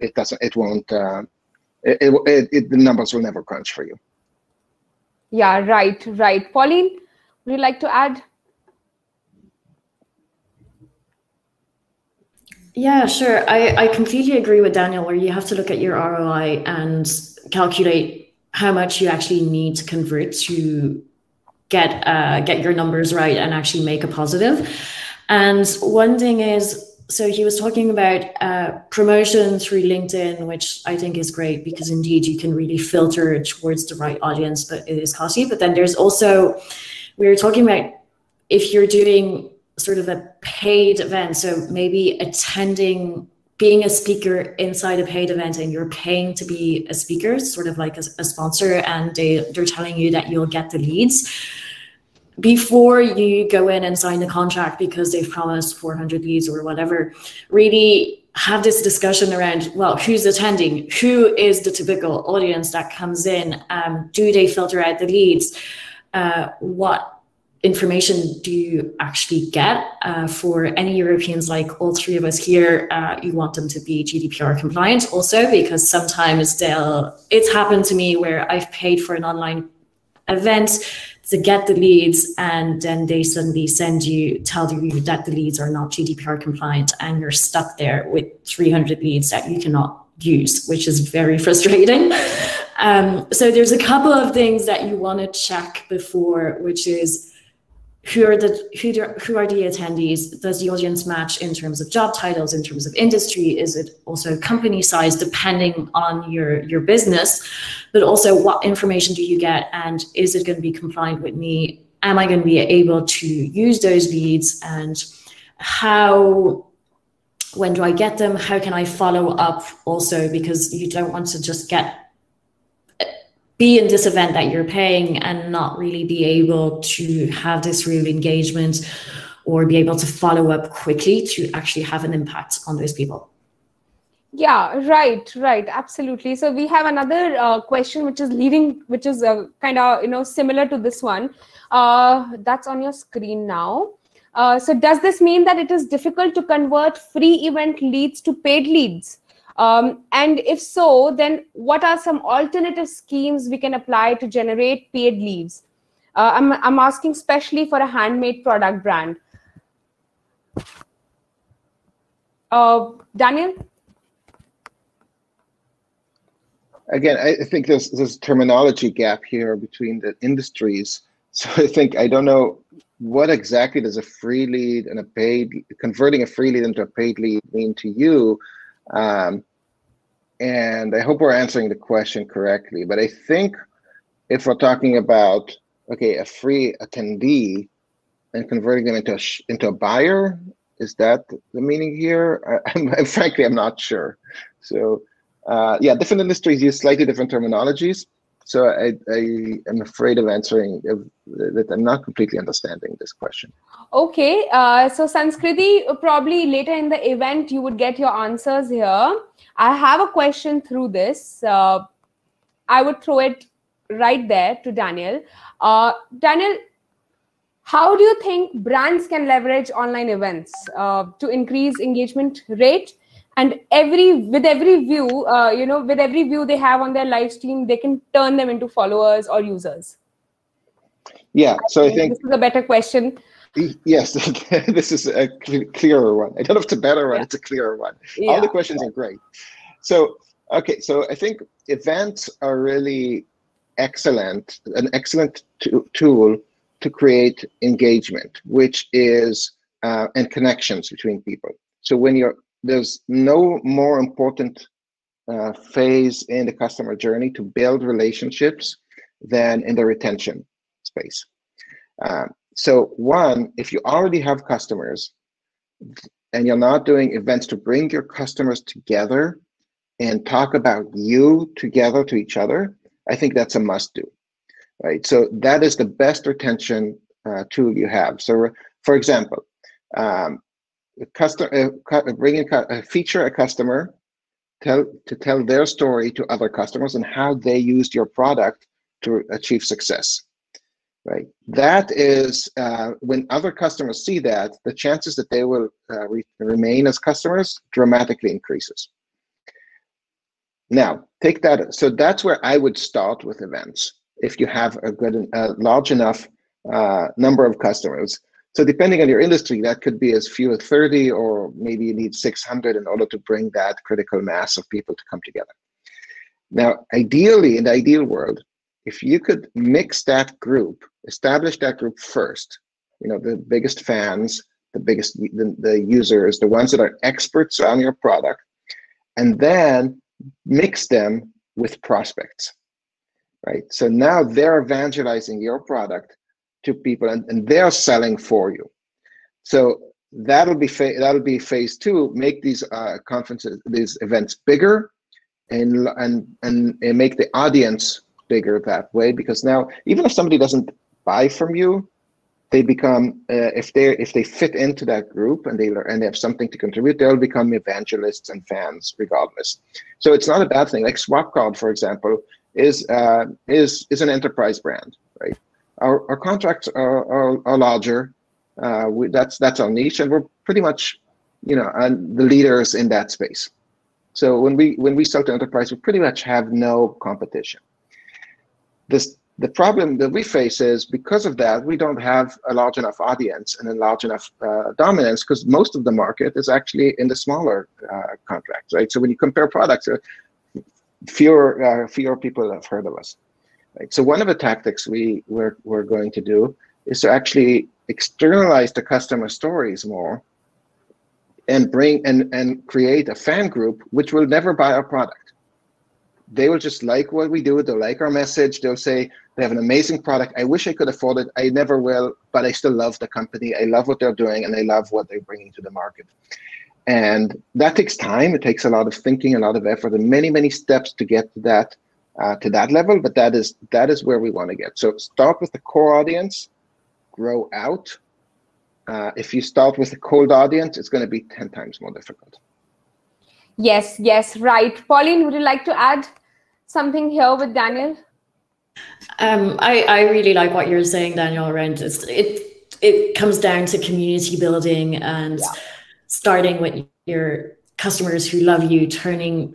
[SPEAKER 2] numbers will never crunch for you.
[SPEAKER 1] Yeah, right. Pauline, would you like to add?
[SPEAKER 4] Yeah, sure. I completely agree with Daniel, where you have to look at your ROI and calculate how much you actually need to convert to get your numbers right and actually make a positive. And one thing is, so he was talking about promotion through LinkedIn, which I think is great because indeed you can really filter towards the right audience, but it is costly. But then there's also, we were talking about if you're doing sort of a paid event, so maybe being a speaker inside a paid event and you're paying to be a speaker, sort of like a sponsor, and they're telling you that you'll get the leads. Before you go in and sign the contract because they've promised 400 leads or whatever, really have this discussion around, well, who's attending? Who is the typical audience that comes in? Do they filter out the leads? What information do you actually get? For any Europeans, like all three of us here, you want them to be GDPR compliant also, because sometimes it's happened to me where I've paid for an online event to get the leads, and then they suddenly tell you that the leads are not GDPR compliant, and you're stuck there with 300 leads that you cannot use, which is very frustrating. So there's a couple of things that you want to check before, which is who are the attendees? Does the audience match in terms of job titles, in terms of industry? Is it also company size, depending on your business? But also, what information do you get, and is it going to be compliant with me? Am I going to be able to use those leads? And when do I get them? How can I follow up also? Because you don't want to just be in this event that you're paying and not really be able to have this real engagement or be able to follow up quickly to actually have an impact on those people.
[SPEAKER 1] Yeah, right, absolutely. So we have another question which is kind of similar to this one. That's on your screen now. So does this mean that it is difficult to convert free event leads to paid leads? And if so, then what are some alternative schemes we can apply to generate paid leads? I'm asking especially for a handmade product brand. Daniel?
[SPEAKER 2] Again, I think there's a terminology gap here between the industries. So I don't know what exactly does a free lead and converting a free lead into a paid lead mean to you. And I hope we're answering the question correctly. But I think if we're talking about, okay, a free attendee and converting them into a buyer, is that the meaning here? Frankly, I'm not sure. So yeah, different industries use slightly different terminologies. So I am afraid of answering that I'm not completely understanding this question.
[SPEAKER 1] Okay, so Sanskriti, probably later in the event, you would get your answers here. I have a question through this. I would throw it right there to Daniel. Daniel, how do you think brands can leverage online events to increase engagement rate? And with every view they have on their live stream, they can turn them into followers or users.
[SPEAKER 2] Yeah, so I think
[SPEAKER 1] this is a better question.
[SPEAKER 2] Yes, this is a clearer one. I don't know if it's a better one, it's a clearer one. Yeah. All the questions are great. So, okay, so I think events are really an excellent tool to create engagement, which is, and connections between people. So there's no more important phase in the customer journey to build relationships than in the retention space. So one, if you already have customers and you're not doing events to bring your customers together and talk about you together to each other, I think that's a must do, right? So that is the best retention tool you have. So for example, feature a customer, tell their story to other customers and how they used your product to achieve success. Right. That is when other customers see that, the chances that they will remain as customers dramatically increases. Now, take that. So that's where I would start with events. If you have a large enough number of customers. So depending on your industry, that could be as few as 30, or maybe you need 600 in order to bring that critical mass of people to come together. Now, ideally, in the ideal world, if you could mix that group, establish that group first, the biggest fans, the users, the ones that are experts on your product, and then mix them with prospects, right? So now they're evangelizing your product to people, and they're selling for you. So that'll be phase two. Make these conferences, these events bigger, and make the audience bigger that way, because now even if somebody doesn't buy from you, they become if they fit into that group and they have something to contribute, they'll become evangelists and fans regardless. So it's not a bad thing. Like SwapCard, for example, is an enterprise brand, right? Our contracts are larger. That's our niche, and we're pretty much the leaders in that space. So when we sell to enterprise, we pretty much have no competition. The problem that we face is, because of that, we don't have a large enough audience and a large enough dominance, because most of the market is actually in the smaller contracts, right? So when you compare products, fewer people have heard of us, right? So one of the tactics we're going to do is to actually externalize the customer stories more, and create a fan group which will never buy our product. They will just like what we do. They'll like our message. They'll say they have an amazing product. I wish I could afford it. I never will, but I still love the company. I love what they're doing, and I love what they're bringing to the market. And that takes time. It takes a lot of thinking, a lot of effort, and many, many steps to get to that level. But that is where we want to get. So start with the core audience, grow out. If you start with a cold audience, it's going to be 10 times more difficult.
[SPEAKER 1] Yes, right. Pauline, would you like to add something here with Daniel?
[SPEAKER 4] I really like what you're saying, Daniel, around it comes down to community building and starting with your customers who love you,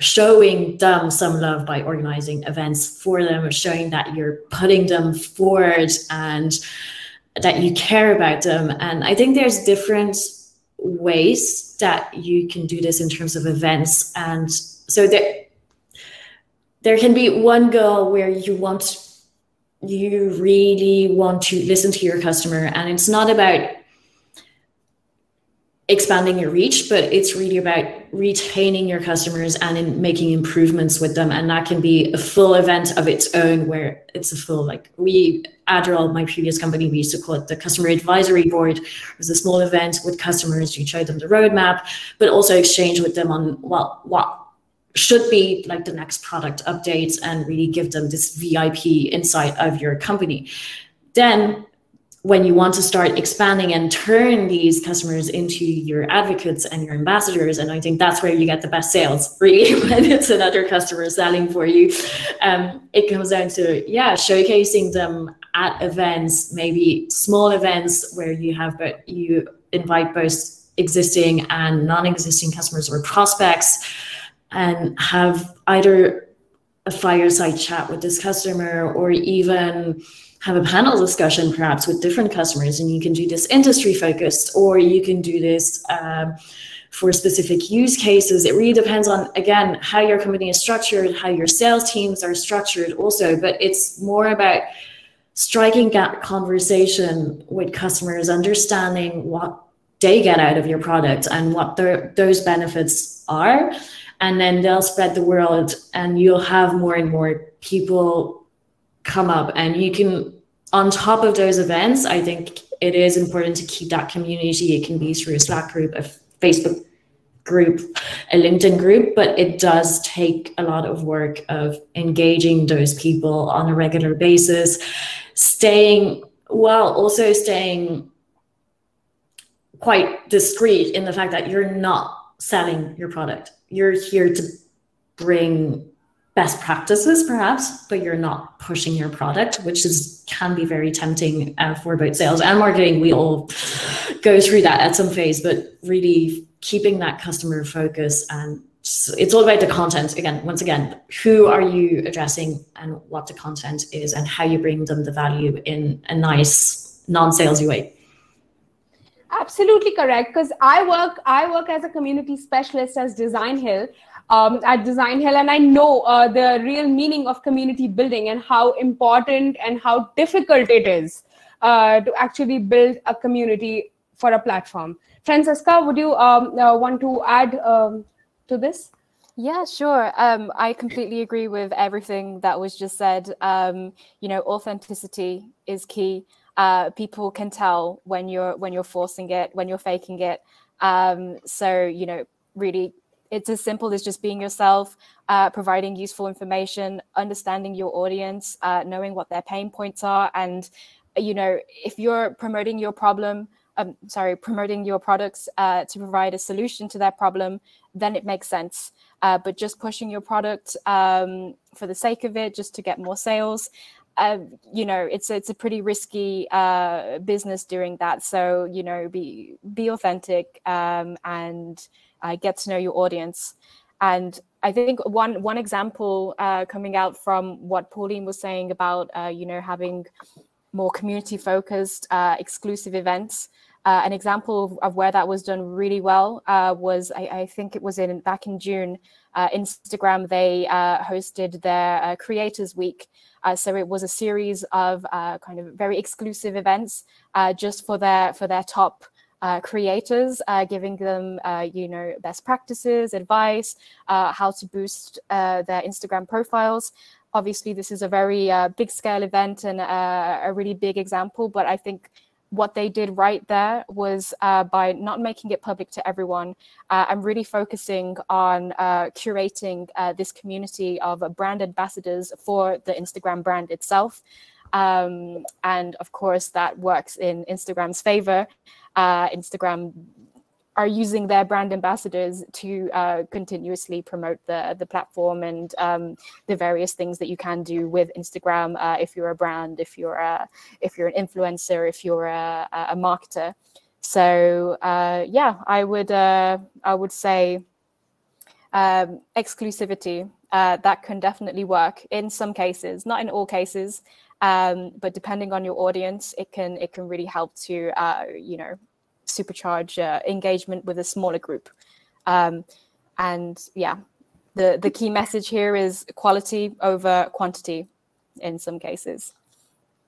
[SPEAKER 4] showing them some love by organizing events for them, showing that you're putting them forward and that you care about them. And I think there's different ways that you can do this in terms of events. And so there can be one goal where you really want to listen to your customer, and it's not about expanding your reach, but it's really about retaining your customers and in making improvements with them. And that can be a full event of its own, where it's a full, like Adderall, my previous company, we used to call it the customer advisory board. It was a small event with customers. You show them the roadmap, but also exchange with them on what should be like the next product updates, and really give them this VIP insight of your company. Then when you want to start expanding and turn these customers into your advocates and your ambassadors, and I think that's where you get the best sales, really, when it's another customer selling for you. It comes down to, showcasing them at events, maybe small events where you invite both existing and non-existing customers or prospects, and have either a fireside chat with this customer, or even have a panel discussion perhaps with different customers. And you can do this industry focused, or you can do this for specific use cases. It really depends on, again, how your company is structured, how your sales teams are structured also, but it's more about striking that conversation with customers, understanding what they get out of your product and what those benefits are. And then they'll spread the word, and you'll have more and more people come up. And you can, on top of those events, I think it is important to keep that community. It can be through a Slack group, a Facebook group, a LinkedIn group, but it does take a lot of work of engaging those people on a regular basis, staying quite discreet in the fact that you're not selling your product. You're here to bring best practices, perhaps, but you're not pushing your product, which can be very tempting for both sales and marketing. We all go through that at some phase, but really keeping that customer focus, and it's all about the content. Again, once again, who are you addressing and what the content is and how you bring them the value in a nice non-salesy way.
[SPEAKER 1] Absolutely correct. Because I work as a community specialist as Designhill, at Designhill, and I know the real meaning of community building and how important and how difficult it is to actually build a community for a platform. Francesca, would you want to add to this?
[SPEAKER 3] Yeah, sure. I completely agree with everything that was just said. You know, authenticity is key. People can tell when you're forcing it, when you're faking it. So, you know, really, it's as simple as just being yourself, providing useful information, understanding your audience, knowing what their pain points are. And, you know, if you're promoting your promoting your products to provide a solution to that problem, then it makes sense. But just pushing your product for the sake of it, just to get more sales, you know, it's a pretty risky business doing that. So, you know, be authentic and get to know your audience. And I think one example coming out from what Pauline was saying about, you know, having more community focused exclusive events. An example of where that was done really well was, I think it was back in June, Instagram, they hosted their Creators Week. So it was a series of kind of very exclusive events just for their top creators, giving them, you know, best practices, advice, how to boost their Instagram profiles. Obviously, this is a very big scale event and a really big example, but I think what they did right there was by not making it public to everyone and really focusing on curating this community of brand ambassadors for the Instagram brand itself. And of course, that works in Instagram's favor. Instagram are using their brand ambassadors to continuously promote the platform and the various things that you can do with Instagram if you're a brand, if you're an influencer, if you're a marketer. So yeah, I would say exclusivity that can definitely work in some cases, not in all cases, but depending on your audience, it can really help to you know, supercharge engagement with a smaller group. And yeah, the key message here is quality over quantity in some cases.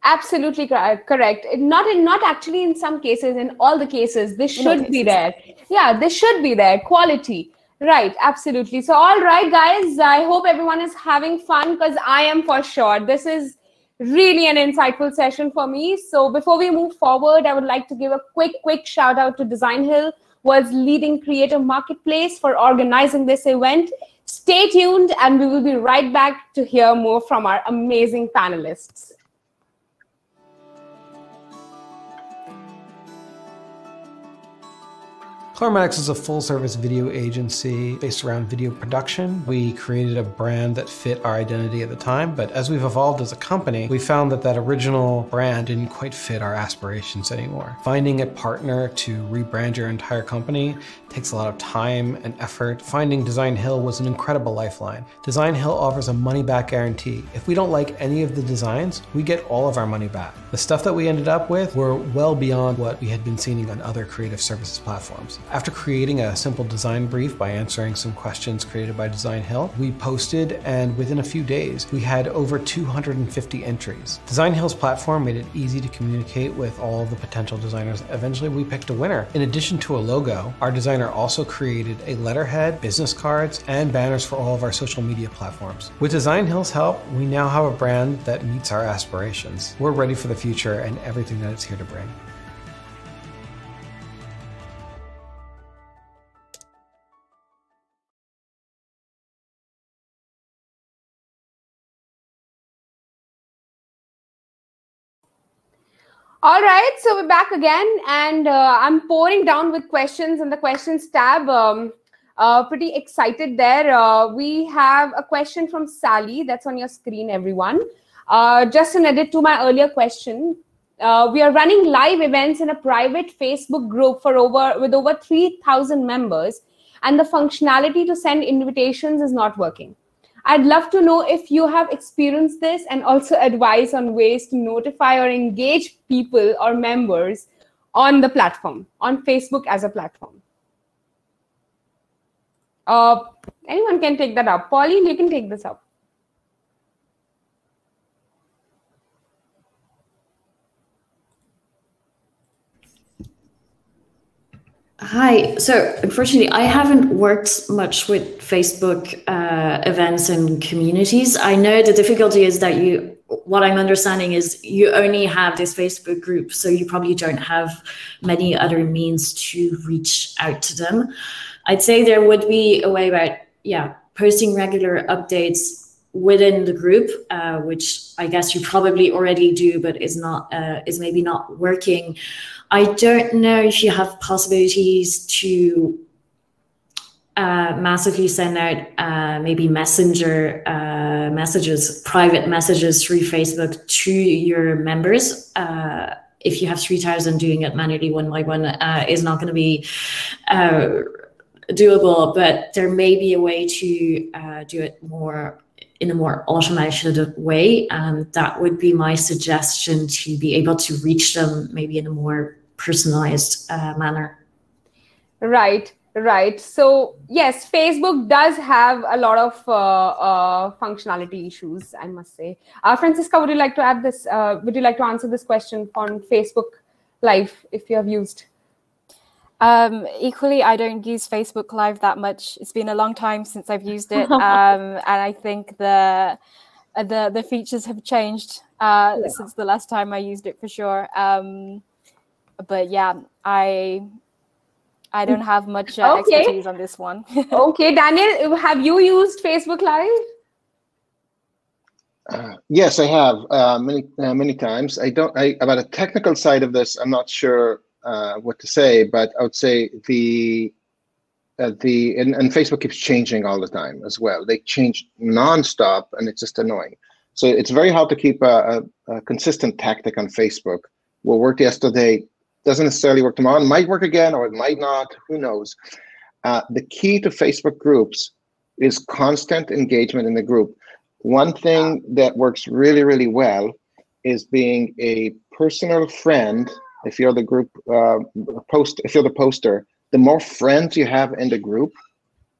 [SPEAKER 1] Absolutely correct. Not actually in some cases, in all the cases, this should be there. Yeah, this should be there. Quality. Right, absolutely. So, all right, guys, I hope everyone is having fun, because I am for sure. This is really an insightful session for me. So before we move forward, I would like to give a quick shout out to Designhill, world's leading creative marketplace, for organizing this event. Stay tuned, and we will be right back to hear more from our amazing panelists.
[SPEAKER 7] Clarematics is a full-service video agency based around video production. We created a brand that fit our identity at the time, but as we've evolved as a company, we found that original brand didn't quite fit our aspirations anymore. Finding a partner to rebrand your entire company takes a lot of time and effort. Finding Designhill was an incredible lifeline. Designhill offers a money-back guarantee. If we don't like any of the designs, we get all of our money back. The stuff that we ended up with were well beyond what we had been seeing on other creative services platforms. After creating a simple design brief by answering some questions created by Designhill, we posted, and within a few days, we had over 250 entries. Designhill's platform made it easy to communicate with all the potential designers. Eventually, we picked a winner. In addition to a logo, our designer also created a letterhead, business cards, and banners for all of our social media platforms. With Designhill's help, we now have a brand that meets our aspirations. We're ready for the future and everything that it's here to bring.
[SPEAKER 1] All right, so we're back again, and I'm pouring down with questions in the questions tab. Pretty excited there. We have a question from Sally that's on your screen, everyone. Just an edit to my earlier question. We are running live events in a private Facebook group with over 3,000 members, and the functionality to send invitations is not working. I'd love to know if you have experienced this and also advice on ways to notify or engage people or members on the platform, on Facebook as a platform. Anyone can take that up. Pauline, you can take this up.
[SPEAKER 4] Hi. So unfortunately, I haven't worked much with Facebook events and communities. I know the difficulty is that what I'm understanding is you only have this Facebook group, so you probably don't have many other means to reach out to them. I'd say there would be a way about, posting regular updates within the group, which I guess you probably already do, but is maybe not working. I don't know if you have possibilities to massively send out maybe messenger messages, private messages through Facebook to your members. If you have 3,000, doing it manually one by one is not going to be doable, but there may be a way to do it in a more automated way. And that would be my suggestion, to be able to reach them maybe in a more personalized manner. Right.
[SPEAKER 1] So yes, Facebook does have a lot of functionality issues, I must say. Francisca, would you like to add this? Would you like to answer this question on Facebook Live if you have used?
[SPEAKER 3] Equally, I don't use Facebook Live that much. It's been a long time since I've used it, and I think the features have changed since the last time I used it, for sure. But yeah, I don't have much expertise on this one.
[SPEAKER 1] Okay, Daniel, have you used Facebook Live?
[SPEAKER 2] Yes, I have many times. About a technical side of this, I'm not sure what to say, but I would say and Facebook keeps changing all the time as well. They change nonstop, and it's just annoying. So it's very hard to keep a consistent tactic on Facebook. What worked yesterday doesn't necessarily work tomorrow. It might work again, or it might not. Who knows? The key to Facebook groups is constant engagement in the group. One thing that works really, really well is being a personal friend. If you're the group if you're the poster, the more friends you have in the group,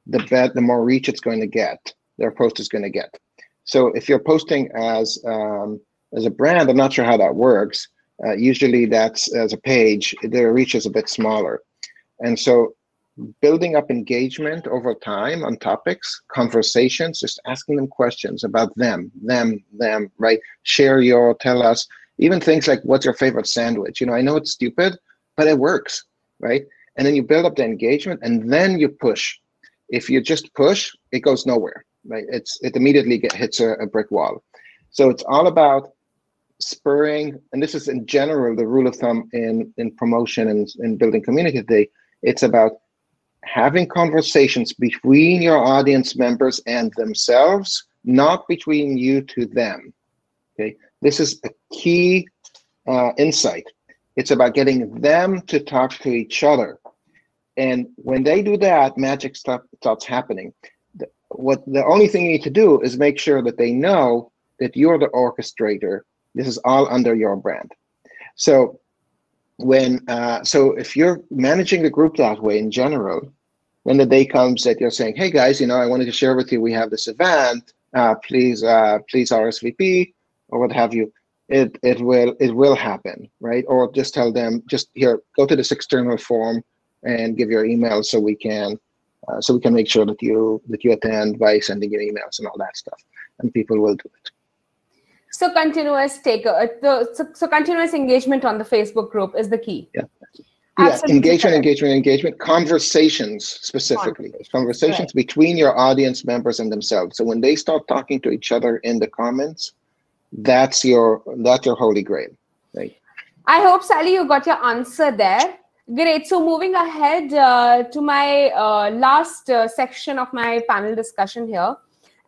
[SPEAKER 2] the more reach it's going to get. Their post is going to get. So if you're posting as a brand, I'm not sure how that works. Usually that's as a page, their reach is a bit smaller. And so building up engagement over time on topics, conversations, just asking them questions about them, right? Tell us, even things like, what's your favorite sandwich? I know it's stupid, but it works, right? And then you build up the engagement, and then you push. If you just push, it goes nowhere, right? It immediately hits a brick wall. So it's all about spurring, and this is in general the rule of thumb in promotion and in building community today. It's about having conversations between your audience members and themselves, not between you to them. Okay, this is a key insight. It's about getting them to talk to each other, and when they do that, magic starts happening. The only thing you need to do is make sure that they know that you're the orchestrator. This is all under your brand. So if you're managing the group that way in general, when the day comes that you're saying, hey guys, I wanted to share with you, we have this event, please RSVP or what have you, it will happen, right? Or just tell them, just here, go to this external form and give your email so we can make sure that you attend by sending your emails and all that stuff, and people will do it.
[SPEAKER 1] So continuous continuous engagement on the Facebook group is the key.
[SPEAKER 2] Yeah. Absolutely. Yeah, engagement, conversations specifically. Conversations right. Between your audience members and themselves. So when they start talking to each other in the comments, that's your holy grail, right?
[SPEAKER 1] I hope, Sally, you got your answer there. Great. So moving ahead to my last section of my panel discussion here.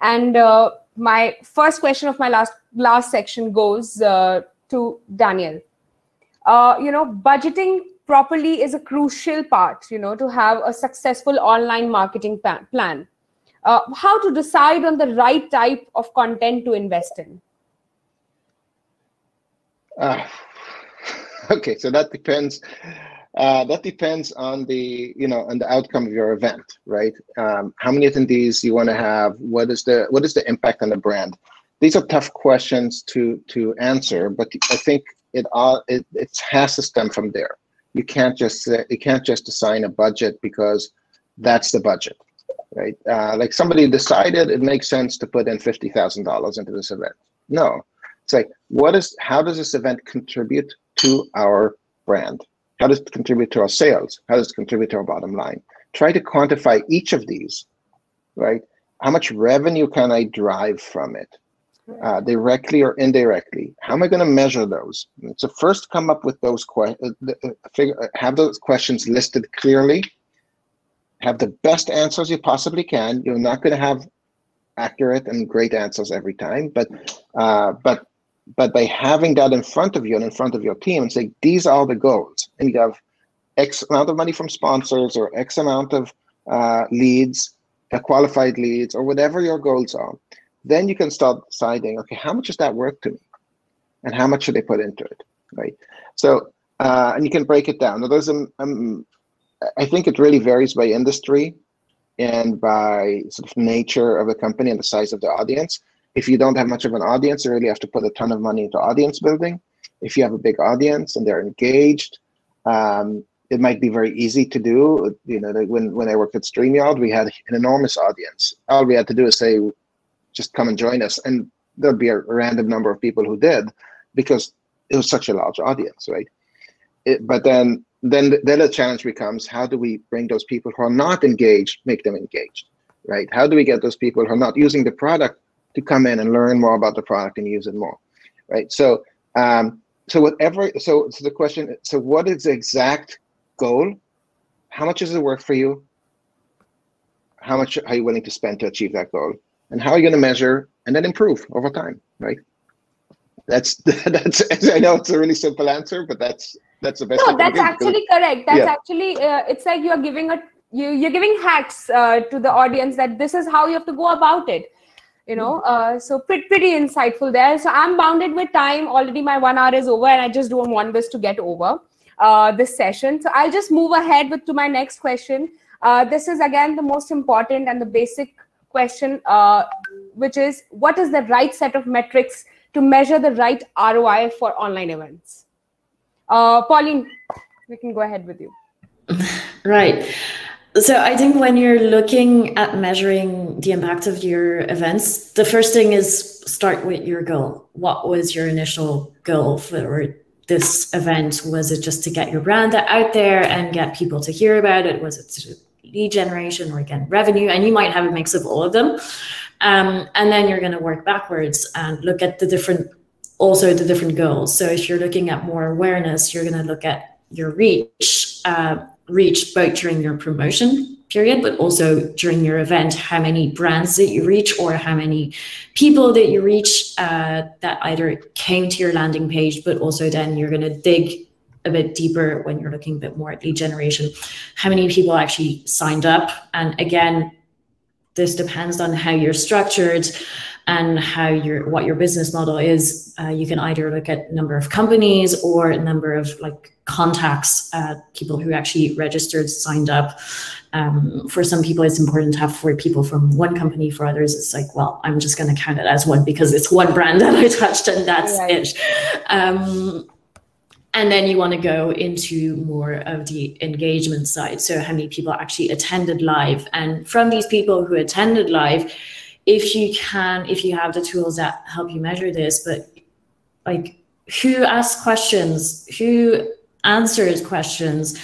[SPEAKER 1] And my first question of my last section goes to Daniel. Budgeting properly is a crucial part, to have a successful online marketing plan. How to decide on the right type of content to invest in?
[SPEAKER 2] Okay, so that depends. That depends on the on the outcome of your event, right? How many attendees you want to have? What is the impact on the brand? These are tough questions to answer, but I think it has to stem from there. You can't just assign a budget because that's the budget, right? Like somebody decided it makes sense to put in $50,000 into this event. No, it's like how does this event contribute to our brand? How does it contribute to our sales? How does it contribute to our bottom line? Try to quantify each of these, right? How much revenue can I drive from it, directly or indirectly? How am I going to measure those? So first, come up with those have those questions listed clearly. Have the best answers you possibly can. You're not going to have accurate and great answers every time, but by having that in front of you and in front of your team and say, these are the goals, and you have X amount of money from sponsors or X amount of leads, qualified leads, or whatever your goals are, then you can start deciding, okay, how much is that worth to me? And how much should I put into it, right? So, and you can break it down. Now, I think it really varies by industry and by sort of nature of the company and the size of the audience. If you don't have much of an audience, you really have to put a ton of money into audience building. If you have a big audience and they're engaged, it might be very easy to do. When I worked at StreamYard, we had an enormous audience. All we had to do is say, just come and join us. And there'd be a random number of people who did because it was such a large audience, right? But then the challenge becomes, how do we bring those people who are not engaged, make them engaged, right? How do we get those people who are not using the product to come in and learn more about the product and use it more, right? So, so the question, so what is the exact goal? How much does it work for you? How much are you willing to spend to achieve that goal? And how are you going to measure and then improve over time, right? That's I know it's a really simple answer, but that's the best.
[SPEAKER 1] No, that's actually correct. That's actually it's like you're giving hacks to the audience that this is how you have to go about it. So pretty insightful there. So I'm bounded with time already. My 1 hour is over, and I just don't want this to get over this session. So I'll just move ahead to my next question. This is again the most important and the basic question, which is, what is the right set of metrics to measure the right ROI for online events? Pauline, we can go ahead with you.
[SPEAKER 4] Right. So I think when you're looking at measuring the impact of your events, the first thing is start with your goal. What was your initial goal for this event? Was it just to get your brand out there and get people to hear about it? Was it lead generation or again, revenue? And you might have a mix of all of them. And then you're going to work backwards and look at the different goals. So if you're looking at more awareness, you're going to look at your reach both during your promotion period, but also during your event, how many brands that you reach or how many people that you reach that either came to your landing page, but also then you're going to dig a bit deeper when you're looking a bit more at lead generation. How many people actually signed up? And again, this depends on how you're structured and what your business model is. You can either look at number of companies or a number of contacts, people who actually registered, signed up. For some people, it's important to have 4 people from one company. For others, it's like, well, I'm just going to count it as one because it's one brand that I touched and that's it. And then you want to go into more of the engagement side. So how many people actually attended live? And from these people who attended live, if you have the tools that help you measure this, but who asked questions, who answered questions,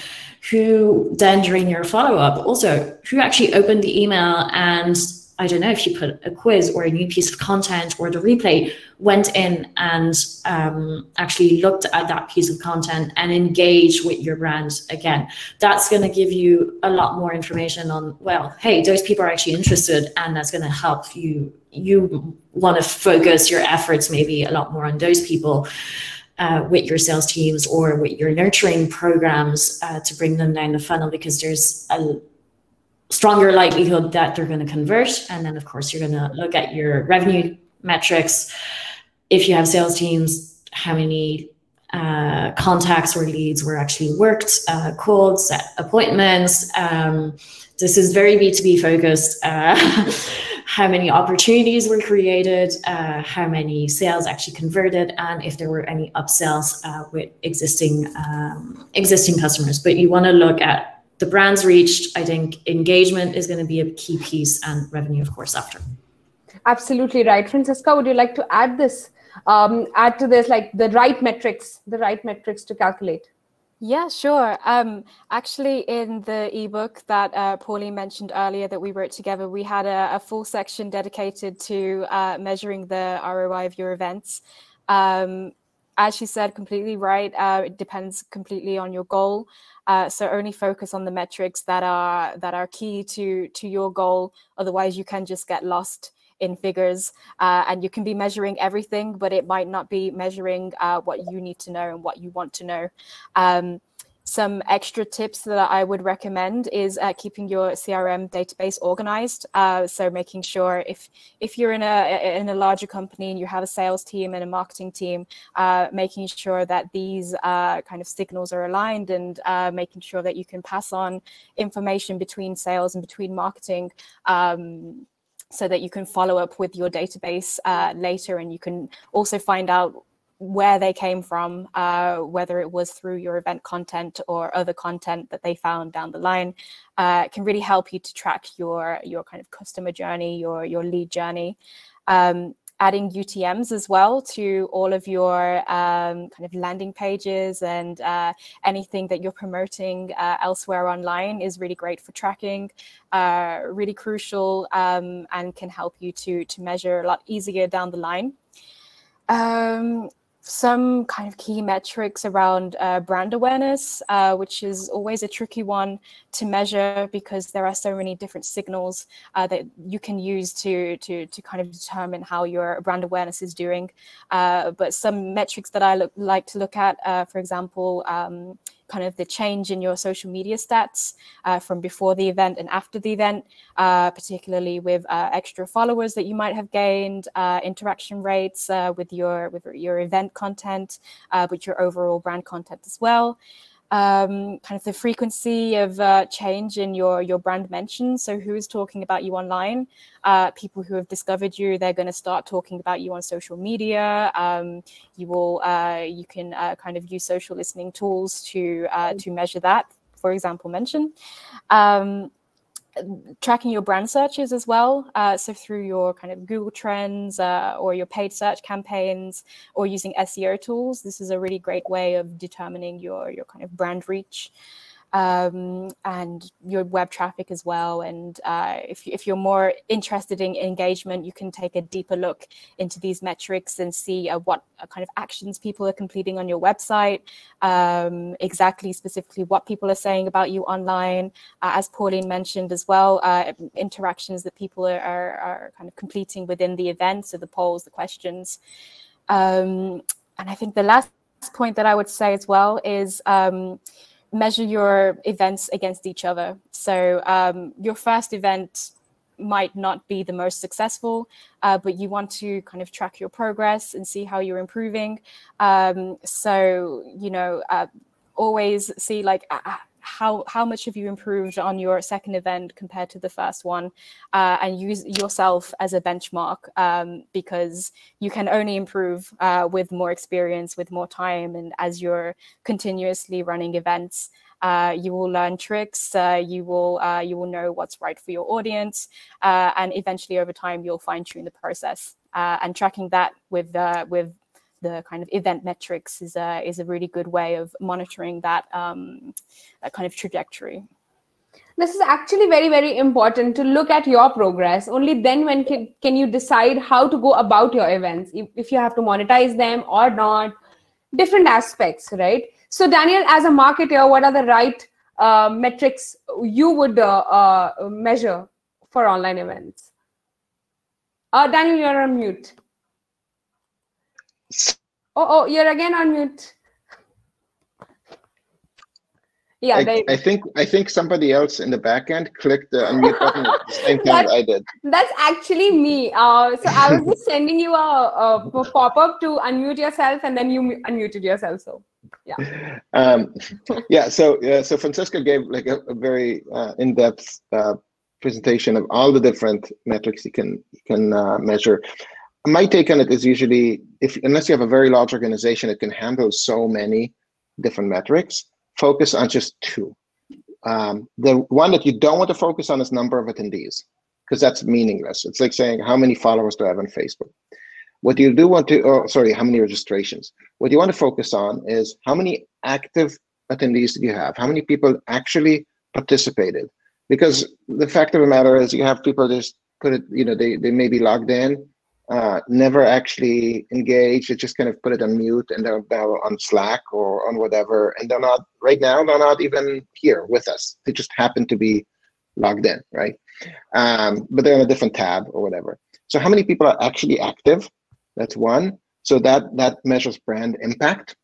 [SPEAKER 4] who then during your follow-up, also who actually opened the email and I don't know, if you put a quiz or a new piece of content, or the replay went in and actually looked at that piece of content and engaged with your brand again. That's going to give you a lot more information on, well, hey, those people are actually interested, and that's going to help you. You want to focus your efforts maybe a lot more on those people with your sales teams or with your nurturing programs to bring them down the funnel, because there's a stronger likelihood that they're going to convert. And then of course you're going to look at your revenue metrics. If you have sales teams, how many contacts or leads were actually worked, called, set appointments. This is very B2B focused. How many opportunities were created, how many sales actually converted, and if there were any upsells with existing customers. But you want to look at the brands reached. I think engagement is going to be a key piece, and revenue, of course, after. Absolutely right.
[SPEAKER 1] Francesca, would you like to add to this, like the right metrics to calculate?
[SPEAKER 3] Yeah, sure. Actually, in the ebook that Pauline mentioned earlier that we wrote together, we had a full section dedicated to measuring the ROI of your events. As she said, completely right. It depends completely on your goal. So only focus on the metrics that are key to your goal. Otherwise, you can just get lost in figures, and you can be measuring everything, but it might not be measuring what you need to know and what you want to know. Some extra tips that I would recommend is keeping your CRM database organized. So making sure if you're in a larger company and you have a sales team and a marketing team, making sure that these kind of signals are aligned, and making sure that you can pass on information between sales and between marketing, so that you can follow up with your database later, and you can also find out where they came from, whether it was through your event content or other content that they found down the line. It can really help you to track your kind of customer journey, your lead journey. Adding UTMs as well to all of your kind of landing pages and anything that you're promoting elsewhere online is really great for tracking, really crucial, and can help you to measure a lot easier down the line. Some kind of key metrics around brand awareness, which is always a tricky one to measure, because there are so many different signals that you can use to kind of determine how your brand awareness is doing. But some metrics that I like to look at, for example, kind of the change in your social media stats from before the event and after the event, particularly with extra followers that you might have gained, interaction rates with your event content, with your overall brand content as well. Kind of the frequency of change in your brand mentions. So who is talking about you online? People who have discovered you, they're going to start talking about you on social media. You can kind of use social listening tools to measure that. For example, mention. Tracking your brand searches as well. So through your kind of Google Trends or your paid search campaigns, or using SEO tools, this is a really great way of determining your kind of brand reach. And your web traffic as well. And if you're more interested in engagement, you can take a deeper look into these metrics and see what kind of actions people are completing on your website, exactly specifically what people are saying about you online. As Pauline mentioned as well, interactions that people are kind of completing within the event, so the polls, the questions. And I think the last point that I would say as well is measure your events against each other. So your first event might not be the most successful, but you want to kind of track your progress and see how you're improving. So, always see like how much have you improved on your second event compared to the first one, and use yourself as a benchmark, because you can only improve with more experience, with more time, and as you're continuously running events, you will learn tricks, you will know what's right for your audience, and eventually over time you'll fine-tune the process, and tracking that with the kind of event metrics is a really good way of monitoring that that kind of trajectory.
[SPEAKER 1] This is actually very, very important to look at your progress. Only then when can you decide how to go about your events, if you have to monetize them or not, different aspects, right? So Daniel, as a marketer, what are the right metrics you would measure for online events? Daniel, you're on mute. Oh, you're again on mute. Yeah,
[SPEAKER 2] I think somebody else in the back end clicked the unmute button at the same time I did.
[SPEAKER 1] That's actually me. So I was just sending you a pop-up to unmute yourself, and then you unmuted yourself. So yeah.
[SPEAKER 2] So Francisco gave like a very in-depth presentation of all the different metrics you can measure. My take on it is usually, unless you have a very large organization, it can handle so many different metrics. Focus on just two. The one that you don't want to focus on is number of attendees, because that's meaningless. It's like saying, how many followers do I have on Facebook? What you do want to, how many registrations? What you want to focus on is how many active attendees do you have? How many people actually participated? Because the fact of the matter is, you have people just put it, they may be logged in, never actually engaged. They just kind of put it on mute, and they're now on Slack or on whatever, and they're not, right now, they're not even here with us. They just happen to be logged in, right? But they're in a different tab or whatever. So how many people are actually active? That's one. So that measures brand impact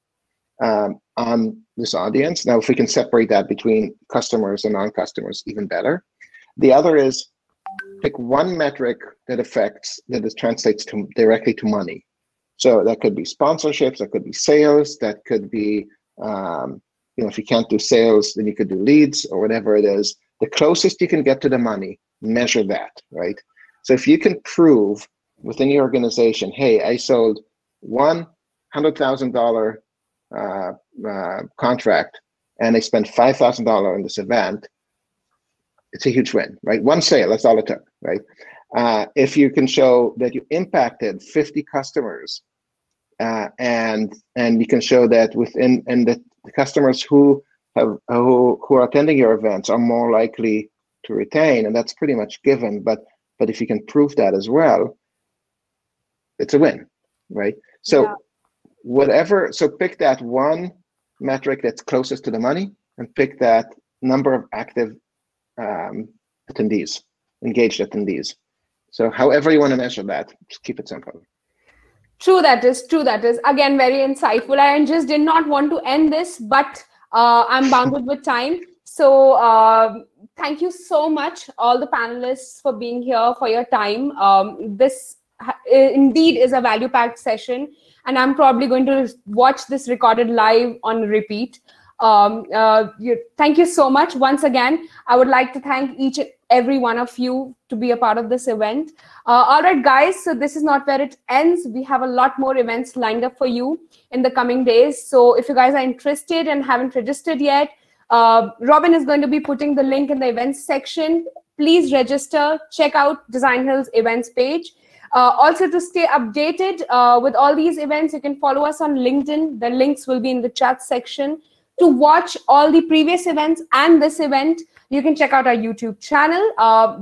[SPEAKER 2] on this audience. Now, if we can separate that between customers and non-customers, even better. The other is, pick one metric that translates directly to money. So that could be sponsorships, that could be sales, that could be, if you can't do sales, then you could do leads or whatever it is. The closest you can get to the money, measure that, right? So if you can prove within your organization, hey, I sold $100,000 contract and I spent $5,000 on this event, it's a huge win, right? One sale, that's all it took, right? If you can show that you impacted 50 customers, and you can show that the customers who are attending your events are more likely to retain, and that's pretty much given. But if you can prove that as well, it's a win, right? So so pick that one metric that's closest to the money, and pick that number of active attendees, engaged attendees. So however you want to measure that, just keep it simple.
[SPEAKER 1] True that is. Again, very insightful. I just did not want to end this, but I'm bounded with time. So thank you so much, all the panelists, for being here, for your time. This indeed is a value-packed session, and I'm probably going to watch this recorded live on repeat. Thank you so much. Once again, I would like to thank each and every one of you to be a part of this event. All right, guys, so this is not where it ends. We have a lot more events lined up for you in the coming days. So if you guys are interested and haven't registered yet, Robin is going to be putting the link in the events section. Please register, check out Designhill's events page. Also, to stay updated with all these events, you can follow us on LinkedIn. The links will be in the chat section. To watch all the previous events and this event, you can check out our YouTube channel.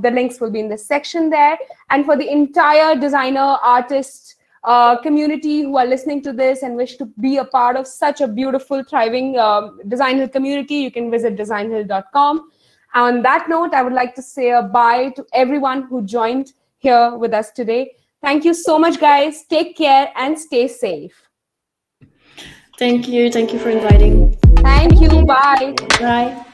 [SPEAKER 1] The links will be in the section there. And for the entire designer, artist community who are listening to this and wish to be a part of such a beautiful, thriving Designhill community, you can visit designhill.com. On that note, I would like to say a bye to everyone who joined here with us today. Thank you so much, guys. Take care and stay safe.
[SPEAKER 4] Thank you. Thank you for inviting.
[SPEAKER 1] Thank you. Bye.
[SPEAKER 4] Bye.